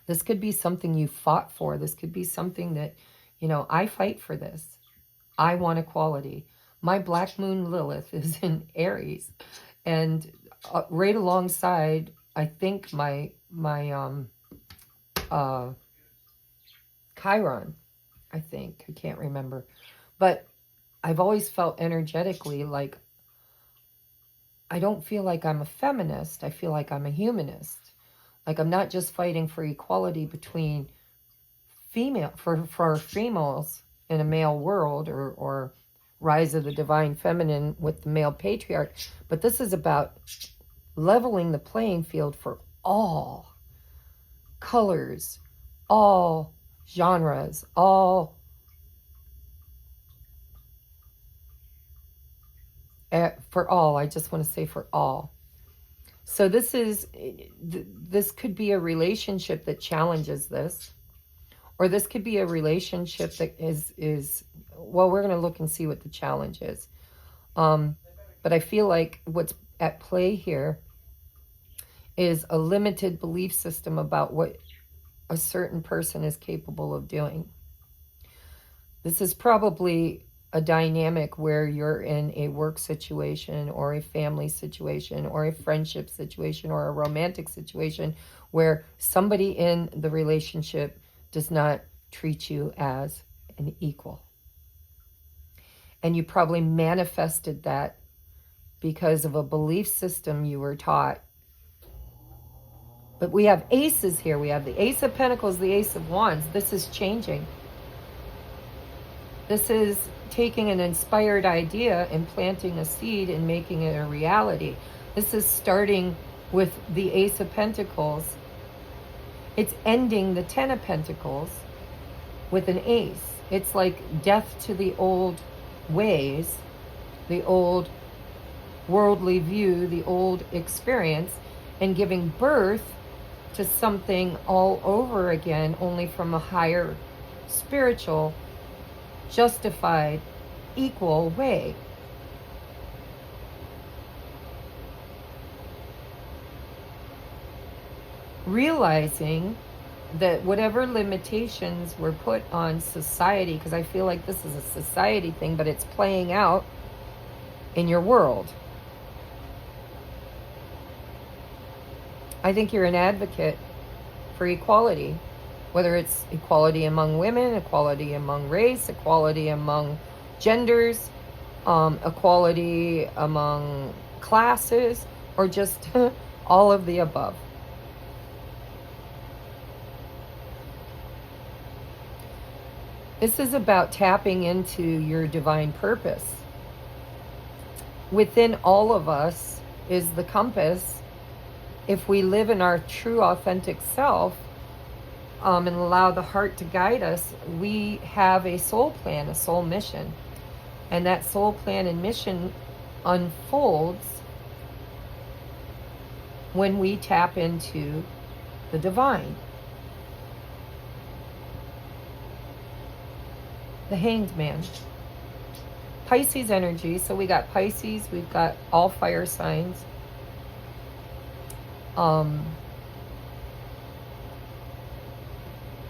This could be something you fought for. This could be something that, I fight for this. I want equality. My Black Moon Lilith is in Aries, and right alongside, I think, my Chiron, I think. I can't remember. But I've always felt energetically like I don't feel like I'm a feminist. I feel like I'm a humanist. Like, I'm not just fighting for equality between for females in a male world, or rise of the divine feminine with the male patriarch, but this is about leveling the playing field for all colors, all genres, all for all. I just want to say for all. So this could be a relationship that challenges this, or this could be a relationship that is well, we're going to look and see what the challenge is. But I feel like what's at play here is a limited belief system about what a certain person is capable of doing. This is probably a dynamic where you're in a work situation, or a family situation, or a friendship situation, or a romantic situation where somebody in the relationship does not treat you as an equal. And you probably manifested that because of a belief system you were taught. But we have aces here. We have the Ace of Pentacles, the Ace of Wands. This is changing. This is taking an inspired idea and planting a seed and making it a reality. This is starting with the Ace of Pentacles. It's ending the Ten of Pentacles with an ace. It's like death to the old ways, the old worldly view, the old experience, and giving birth to something all over again, only from a higher spiritual, justified, equal way. Realizing that whatever limitations were put on society, because I feel like this is a society thing, but it's playing out in your world. I think you're an advocate for equality, whether it's equality among women, equality among race, equality among genders, equality among classes, or just all of the above. This is about tapping into your divine purpose. Within all of us is the compass. If we live in our true, authentic self, and allow the heart to guide us, we have a soul plan, a soul mission. And that soul plan and mission unfolds when we tap into the divine. The Hanged Man. Pisces energy. So we got Pisces. We've got all fire signs.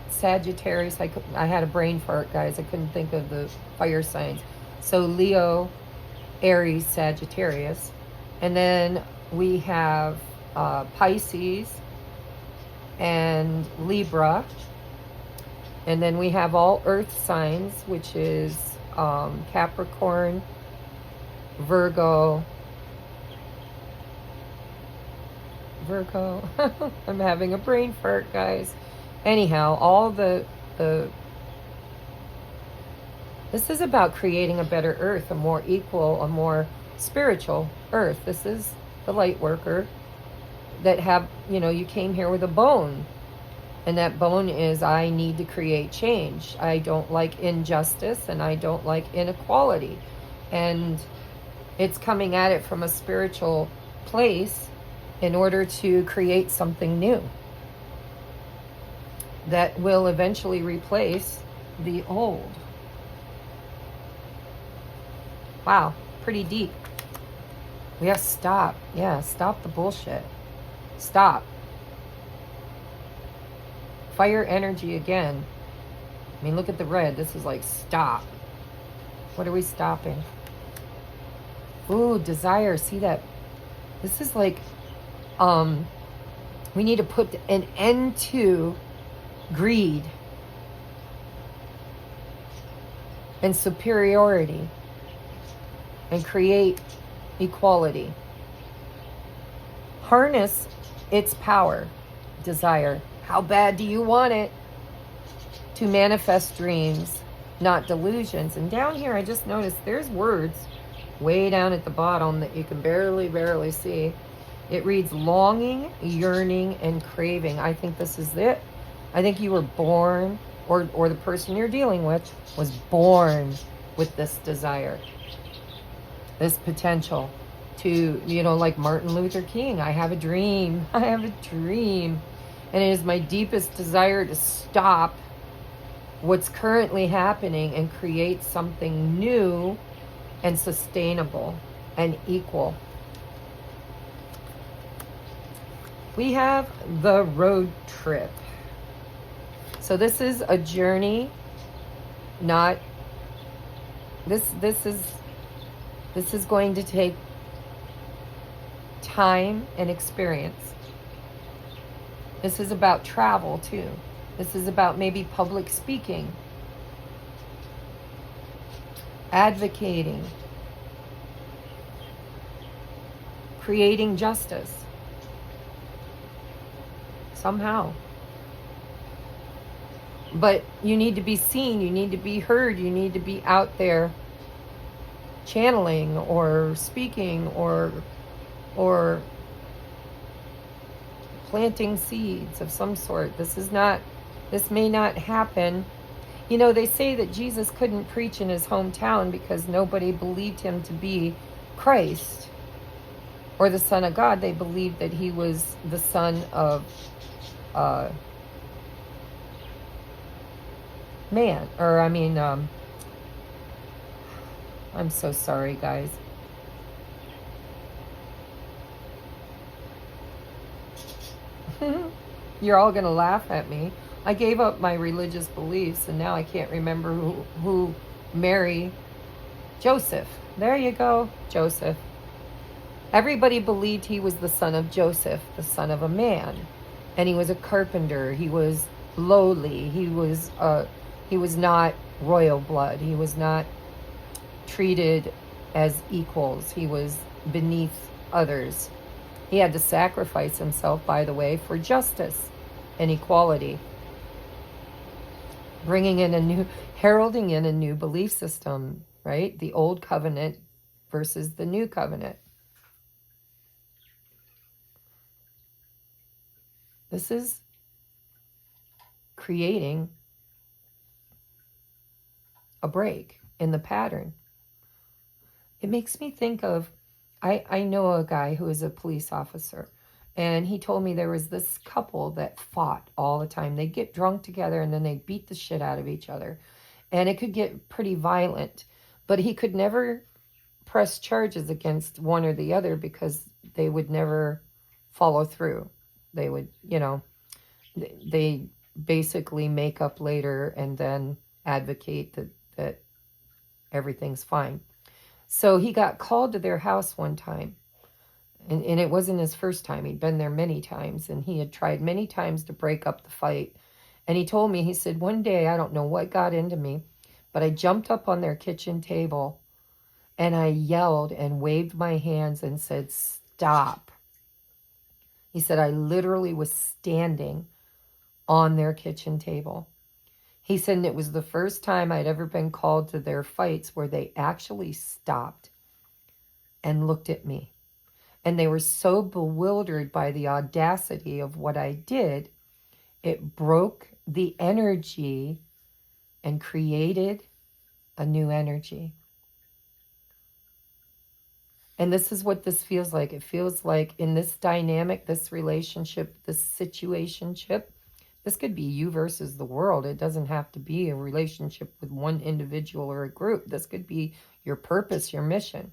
Sagittarius. I had a brain fart, guys. I couldn't think of the fire signs. So Leo, Aries, Sagittarius. And then we have Pisces and Libra. And then we have all earth signs, which is Capricorn, Virgo. I'm having a brain fart, guys. Anyhow, all this is about creating a better earth, a more equal, a more spiritual earth. This is the light worker that have, you came here with a bone. And that bone is, I need to create change. I don't like injustice and I don't like inequality. And it's coming at it from a spiritual place in order to create something new that will eventually replace the old. Wow, pretty deep. We have to stop. Yeah, stop the bullshit. Stop. Fire energy again. I mean, look at the red. This is like stop. What are we stopping? Ooh, desire. See that? This is like, we need to put an end to greed and superiority and create equality. Harness its power, desire. How bad do you want it? To manifest dreams, not delusions. And down here, I just noticed there's words way down at the bottom that you can barely see. It reads longing, yearning, and craving. I think this is it. I think you were born, or the person you're dealing with was born with this desire, this potential to, like Martin Luther King, I have a dream. I have a dream. And it is my deepest desire to stop what's currently happening and create something new and sustainable and equal. We have the road trip. So this is a journey, not this is going to take time and experience. This is about travel too. This is about maybe public speaking, advocating, creating justice somehow. But you need to be seen, you need to be heard, you need to be out there channeling or speaking or planting seeds of some sort. This may not happen. They say that Jesus couldn't preach in his hometown because nobody believed him to be Christ or the Son of God. They believed that he was the son of man. I'm so sorry, guys. You're all going to laugh at me. I gave up my religious beliefs, and now I can't remember who Mary, Joseph. There you go, Joseph. Everybody believed he was the son of Joseph, the son of a man. And he was a carpenter. He was lowly. He was not royal blood. He was not treated as equals. He was beneath others. He had to sacrifice himself, by the way, for justice and equality. Heralding in a new belief system, right? The old covenant versus the new covenant. This is creating a break in the pattern. It makes me think of I know a guy who is a police officer, and he told me there was this couple that fought all the time. They'd get drunk together and then they'd beat the shit out of each other. And it could get pretty violent. But he could never press charges against one or the other because they would never follow through. They would, they basically make up later and then advocate that everything's fine. So he got called to their house one time, and it wasn't his first time. He'd been there many times, and he had tried many times to break up the fight. And he told me, he said, one day, I don't know what got into me, but I jumped up on their kitchen table and I yelled and waved my hands and said, stop. He said, I literally was standing on their kitchen table. He said, and it was the first time I'd ever been called to their fights where they actually stopped and looked at me. And they were so bewildered by the audacity of what I did, it broke the energy and created a new energy. And this is what this feels like. It feels like in this dynamic, this relationship, this situationship, this could be you versus the world. It doesn't have to be a relationship with one individual or a group. This could be your purpose, your mission.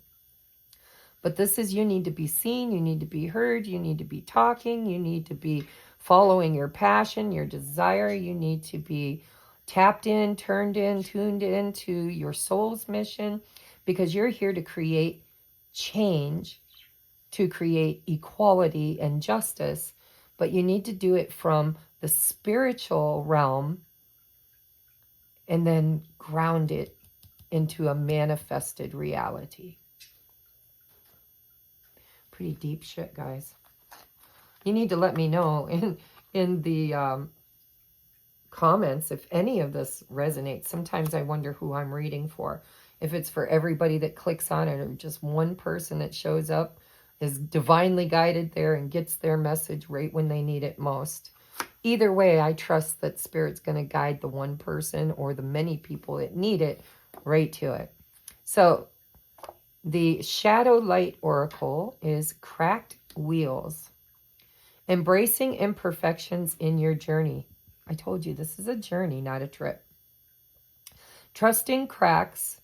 But this is, you need to be seen, you need to be heard, you need to be talking, you need to be following your passion, your desire, you need to be tapped in, turned in, tuned in to your soul's mission, because you're here to create change, to create equality and justice, but you need to do it from the spiritual realm and then ground it into a manifested reality. Pretty deep shit, guys. You need to let me know in the comments if any of this resonates. Sometimes I wonder who I'm reading for. If it's for everybody that clicks on it, or just one person that shows up, is divinely guided there and gets their message right when they need it most. Either way, I trust that Spirit's going to guide the one person or the many people that need it right to it. So the Shadow Light Oracle is Cracked Wheels. Embracing imperfections in your journey. I told you this is a journey, not a trip. Trusting cracks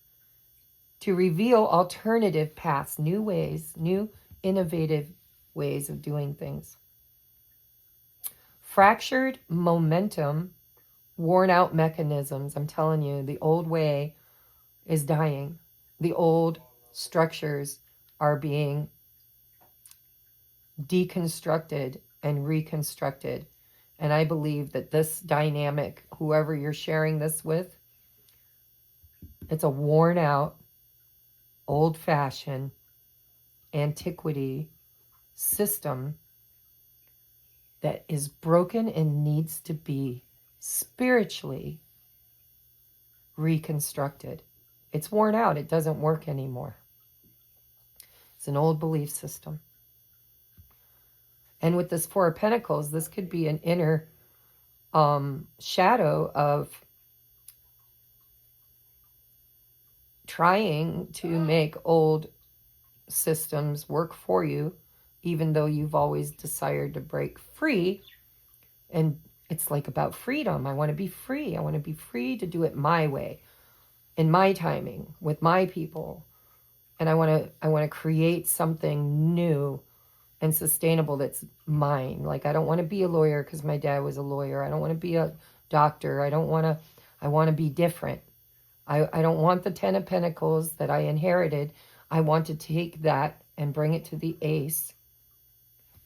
to reveal alternative paths, new ways, new innovative ways of doing things. Fractured momentum, worn out mechanisms. I'm telling you, the old way is dying. The old structures are being deconstructed and reconstructed. And I believe that this dynamic, whoever you're sharing this with, it's a worn out, old-fashioned, antiquity system that is broken and needs to be spiritually reconstructed. It's worn out. It doesn't work anymore. It's an old belief system. And with this Four of Pentacles, this could be an inner shadow of trying to make old systems work for you, even though you've always desired to break free. And it's like about freedom. I want to be free. I want to be free to do it my way, in my timing, with my people. And I want to create something new and sustainable that's mine. Like, I don't want to be a lawyer because my dad was a lawyer. I don't want to be a doctor. I want to be different. I don't want the Ten of Pentacles that I inherited. I want to take that and bring it to the Ace.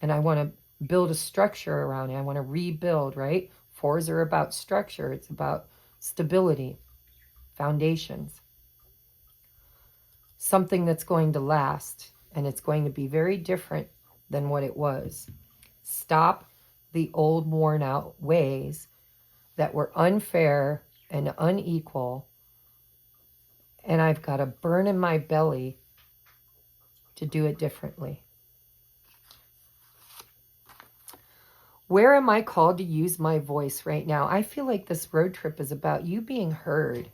And I want to build a structure around it. I want to rebuild, right? Fours are about structure. It's about stability, foundations. Something that's going to last. And it's going to be very different than what it was. Stop the old worn out ways that were unfair and unequal. And I've got a burn in my belly to do it differently. Where am I called to use my voice right now? I feel like this road trip is about you being heard,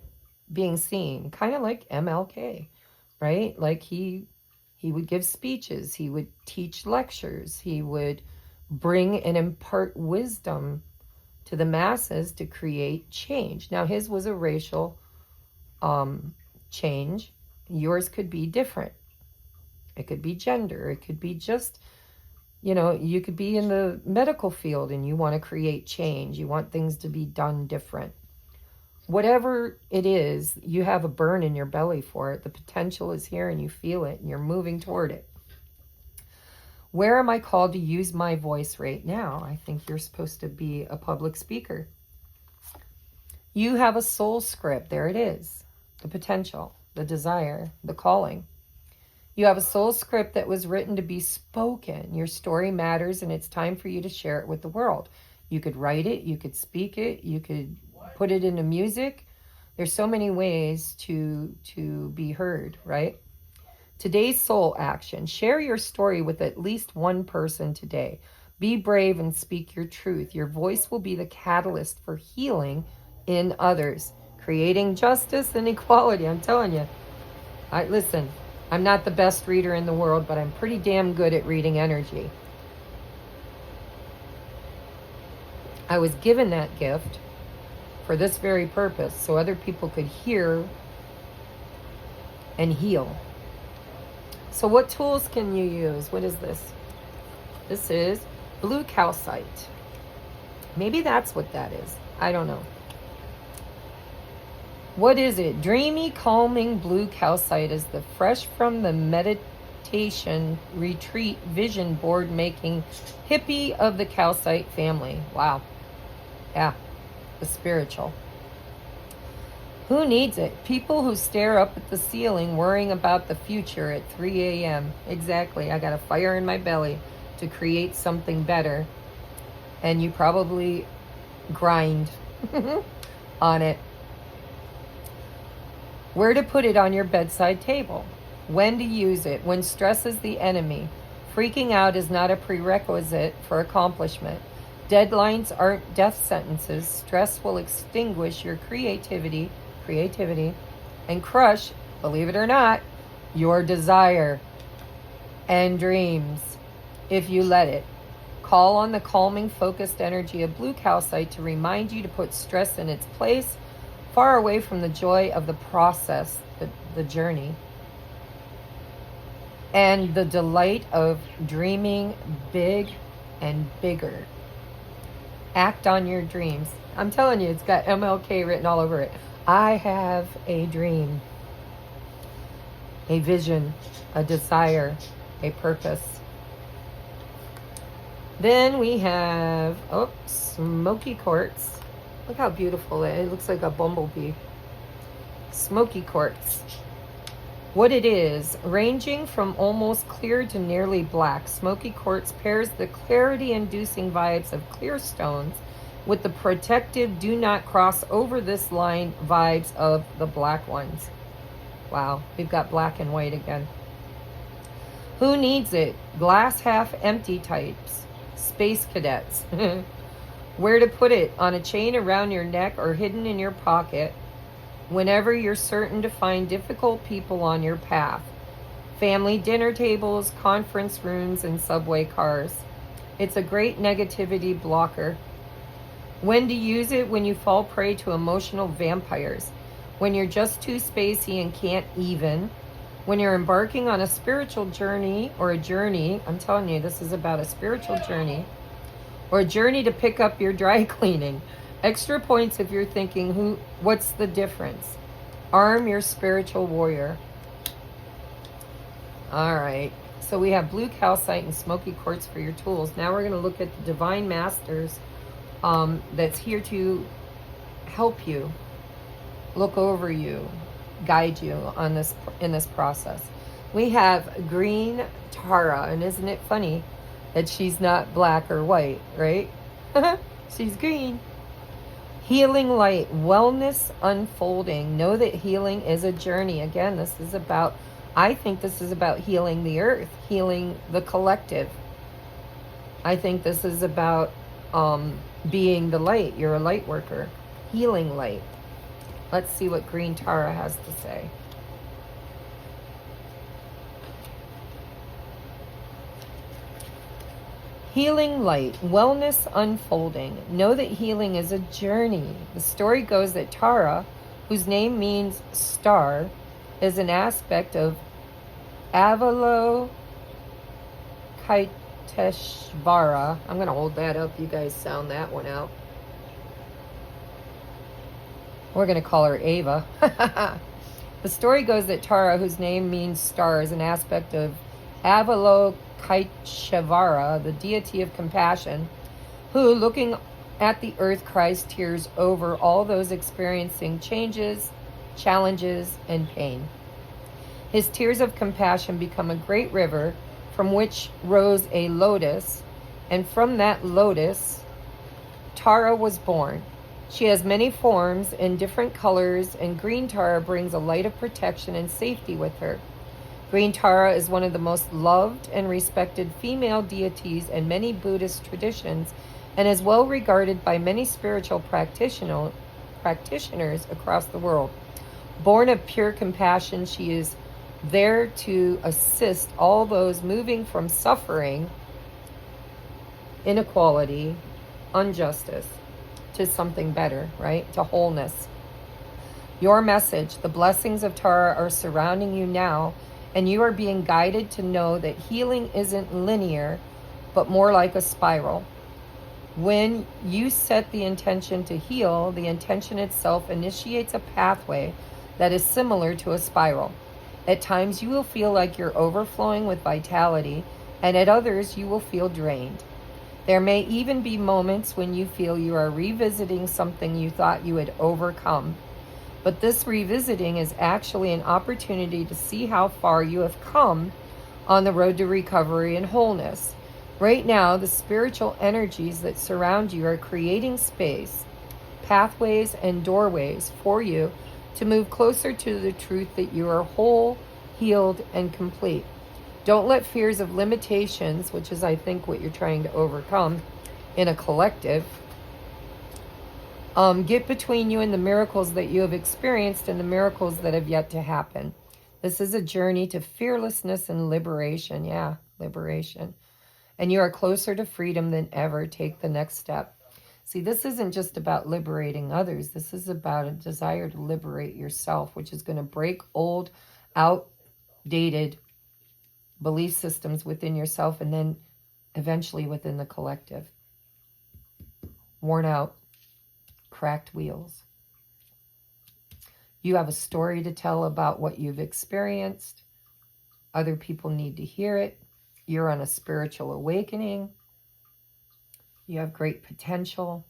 being seen, kind of like MLK, right? Like he He would give speeches. He would teach lectures. He would bring and impart wisdom to the masses to create change. Now, his was a racial change. Yours could be different. It could be gender. It could be just, you could be in the medical field and you want to create change. You want things to be done different. Whatever it is, you have a burn in your belly for it. The potential is here and you feel it and you're moving toward it. Where am I called to use my voice right now? I think you're supposed to be a public speaker. You have a soul script. There it is. The potential, the desire, the calling. You have a soul script that was written to be spoken. Your story matters and it's time for you to share it with the world. You could write it, you could speak it, you could put it into music. There's so many ways to be heard, right? Today's soul action. Share your story with at least one person today. Be brave and speak your truth. Your voice will be the catalyst for healing in others, creating justice and equality. I'm telling you. Listen, I'm not the best reader in the world, but I'm pretty damn good at reading energy. I was given that gift for this very purpose, so other people could hear and heal. So what tools can you use? What is this? This is blue calcite. Maybe that's what that is. I don't know. What is it? Dreamy, calming blue calcite is the fresh from the meditation retreat vision board making hippie of the calcite family. Wow. Yeah, the spiritual. Who needs it? People who stare up at the ceiling worrying about the future at 3 a.m. Exactly. I got a fire in my belly to create something better. And you probably grind on it. Where to put it on your bedside table. When to use it. When stress is the enemy. Freaking out is not a prerequisite for accomplishment. Deadlines aren't death sentences. Stress will extinguish your creativity, and crush, believe it or not, your desire and dreams if you let it. Call on the calming, focused energy of blue calcite to remind you to put stress in its place, far away from the joy of the process, the journey, and the delight of dreaming big and bigger. Act on your dreams. I'm telling you, it's got MLK written all over it. I have a dream, a vision, a desire, a purpose. Then we have, smoky quartz. Look how beautiful it is. It looks like a bumblebee. Smoky quartz. What it is, ranging from almost clear to nearly black, smoky quartz pairs the clarity-inducing vibes of clear stones with the protective do not cross over this line vibes of the black ones. Wow, we've got black and white again. Who needs it? Glass half empty types. Space cadets. Where to put it? On a chain around your neck or hidden in your pocket whenever you're certain to find difficult people on your path. Family dinner tables, conference rooms, and subway cars. It's a great negativity blocker. When to use it? When you fall prey to emotional vampires. When you're just too spacey and can't even. When you're embarking on a spiritual journey or a journey, I'm telling you, this is about a spiritual journey, or a journey to pick up your dry cleaning. Extra points if you're thinking, what's the difference? Arm your spiritual warrior. All right. So we have blue calcite and smoky quartz for your tools. Now we're going to look at the divine masters that's here to help you, look over you, guide you on this in this process. We have green Tara, and isn't it funny that she's not black or white, right? She's green. Healing light, wellness unfolding. Know that healing is a journey. Again, I think this is about healing the earth, healing the collective. I think this is about being the light. You're a light worker. Healing light. Let's see what green Tara has to say. Healing light, wellness unfolding. Know that healing is a journey. The story goes that Tara, whose name means star, is an aspect of Avalokiteshvara. I'm going to hold that up. You guys sound that one out. We're going to call her Ava. The story goes that Tara, whose name means star, is an aspect of Avalokiteshvara, the deity of compassion, who, looking at the earth, cries tears over all those experiencing changes, challenges, and pain. His tears of compassion become a great river from which rose a lotus, and from that lotus, Tara was born. She has many forms in different colors, and green Tara brings a light of protection and safety with her. Green Tara is one of the most loved and respected female deities in many Buddhist traditions, and is well regarded by many spiritual practitioners across the world. Born of pure compassion, she is there to assist all those moving from suffering, inequality, injustice, to something better, right? To wholeness. Your message, the blessings of Tara are surrounding you now, and you are being guided to know that healing isn't linear, but more like a spiral. When you set the intention to heal, the intention itself initiates a pathway that is similar to a spiral. At times you will feel like you're overflowing with vitality, and at others you will feel drained. There may even be moments when you feel you are revisiting something you thought you had overcome. But this revisiting is actually an opportunity to see how far you have come on the road to recovery and wholeness. Right now, the spiritual energies that surround you are creating space, pathways, and doorways for you to move closer to the truth that you are whole, healed, and complete. Don't let fears of limitations, which is, I think, what you're trying to overcome in a collective, get between you and the miracles that you have experienced and the miracles that have yet to happen. This is a journey to fearlessness and liberation. Yeah, liberation. And you are closer to freedom than ever. Take the next step. See, this isn't just about liberating others. This is about a desire to liberate yourself, which is going to break old, outdated belief systems within yourself, and then eventually within the collective. Worn out, cracked wheels. You have a story to tell about what you've experienced. Other people need to hear it. You're on a spiritual awakening. You have great potential,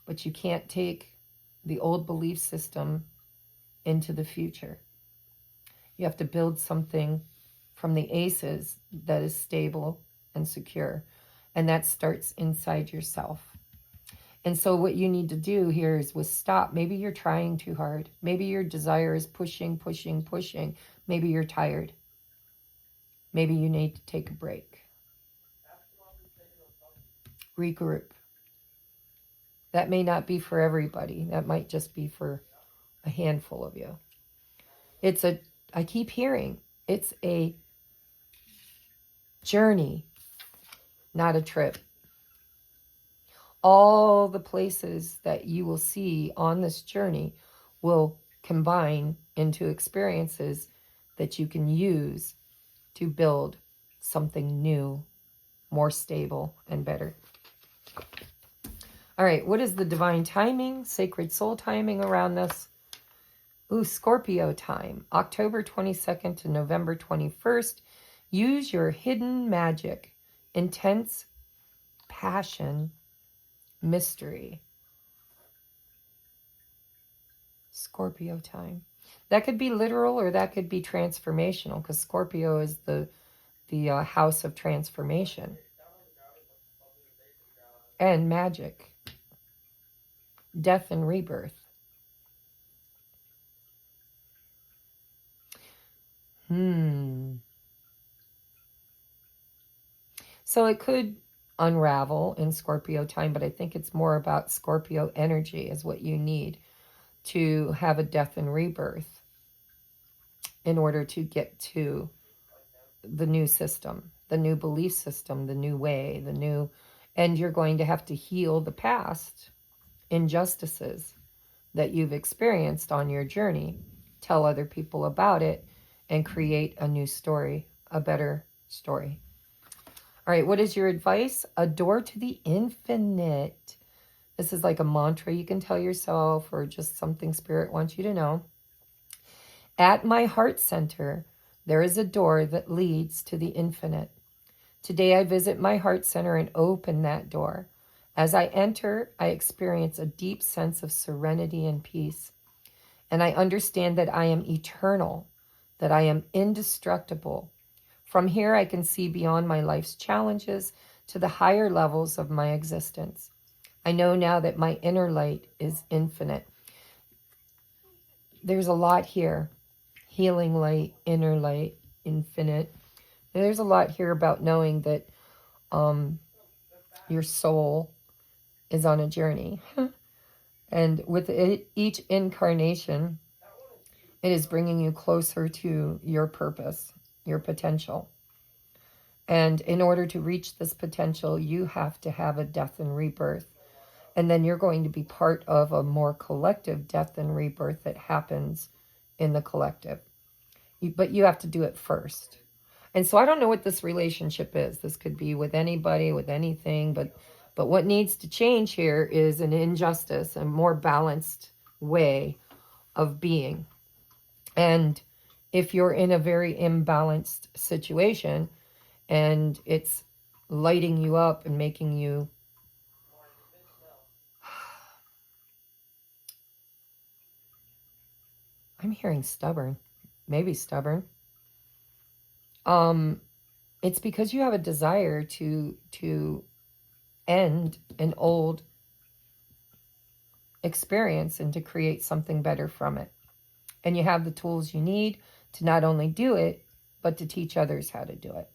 but you can't take the old belief system into the future. You have to build something from the aces that is stable and secure, and that starts inside yourself. And so what you need to do here is stop. Maybe you're trying too hard. Maybe your desire is pushing. Maybe you're tired. Maybe you need to take a break. Regroup. That may not be for everybody. That might just be for a handful of you. I keep hearing, it's a journey, not a trip. All the places that you will see on this journey will combine into experiences that you can use to build something new, more stable, and better. All right, what is the divine timing, sacred soul timing around this? Ooh, Scorpio time, October 22nd to November 21st. Use your hidden magic, intense passion, mystery. Scorpio time. That could be literal or that could be transformational, because Scorpio is the house of transformation and magic, death and rebirth. So it could unravel in Scorpio time, but I think it's more about Scorpio energy is what you need to have a death and rebirth in order to get to the new system. the new belief system, the new way, and you're going to have to heal the past injustices that you've experienced on your journey, tell other people about it, and create a new story, a better story. All right, what is your advice? A door to the infinite. This is like a mantra you can tell yourself, or just something Spirit wants you to know. At my heart center, there is a door that leads to the infinite. Today I visit my heart center and open that door. As I enter, I experience a deep sense of serenity and peace. And I understand that I am eternal, that I am indestructible. From here, I can see beyond my life's challenges to the higher levels of my existence. I know now that my inner light is infinite. There's a lot here. Healing light, inner light, infinite. There's a lot here about knowing that your soul is on a journey. And with each incarnation, it is bringing you closer to your purpose, your potential. And in order to reach this potential, you have to have a death and rebirth. And then you're going to be part of a more collective death and rebirth that happens in the collective. But you have to do it first. And so I don't know what this relationship is. This could be with anybody, with anything, but what needs to change here is an injustice, a more balanced way of being. And if you're in a very imbalanced situation and it's lighting you up and making you I'm hearing stubborn, maybe stubborn. It's because you have a desire to end an old experience and to create something better from it. And you have the tools you need to not only do it, but to teach others how to do it.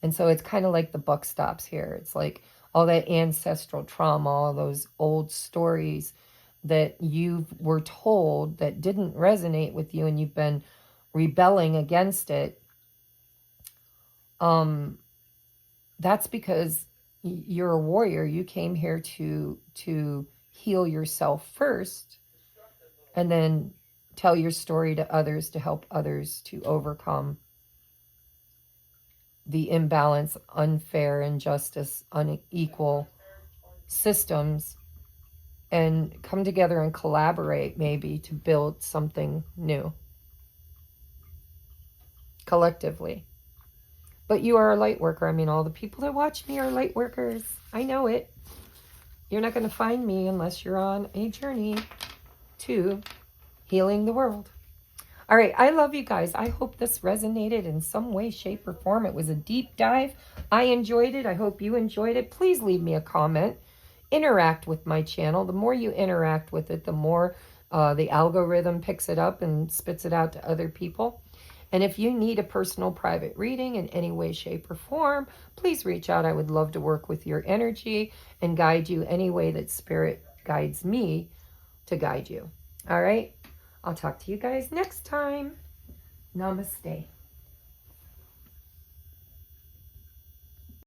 And so it's kind of like the buck stops here. It's like all that ancestral trauma, all those old stories that you were told that didn't resonate with you and you've been rebelling against it. That's because you're a warrior. You came here to heal yourself first and then tell your story to others to help others to overcome the imbalance, unfair, injustice, unequal systems, and come together and collaborate maybe to build something new collectively. But you are a light worker. I mean, all the people that watch me are light workers. I know it. You're not going to find me unless you're on a journey to healing the world. All right, I love you guys. I hope this resonated in some way, shape, or form. It was a deep dive. I enjoyed it. I hope you enjoyed it. Please leave me a comment. Interact with my channel. The more you interact with it, the more the algorithm picks it up and spits it out to other people. And if you need a personal private reading in any way, shape, or form, please reach out. I would love to work with your energy and guide you any way that Spirit guides me to guide you. All right? I'll talk to you guys next time. Namaste.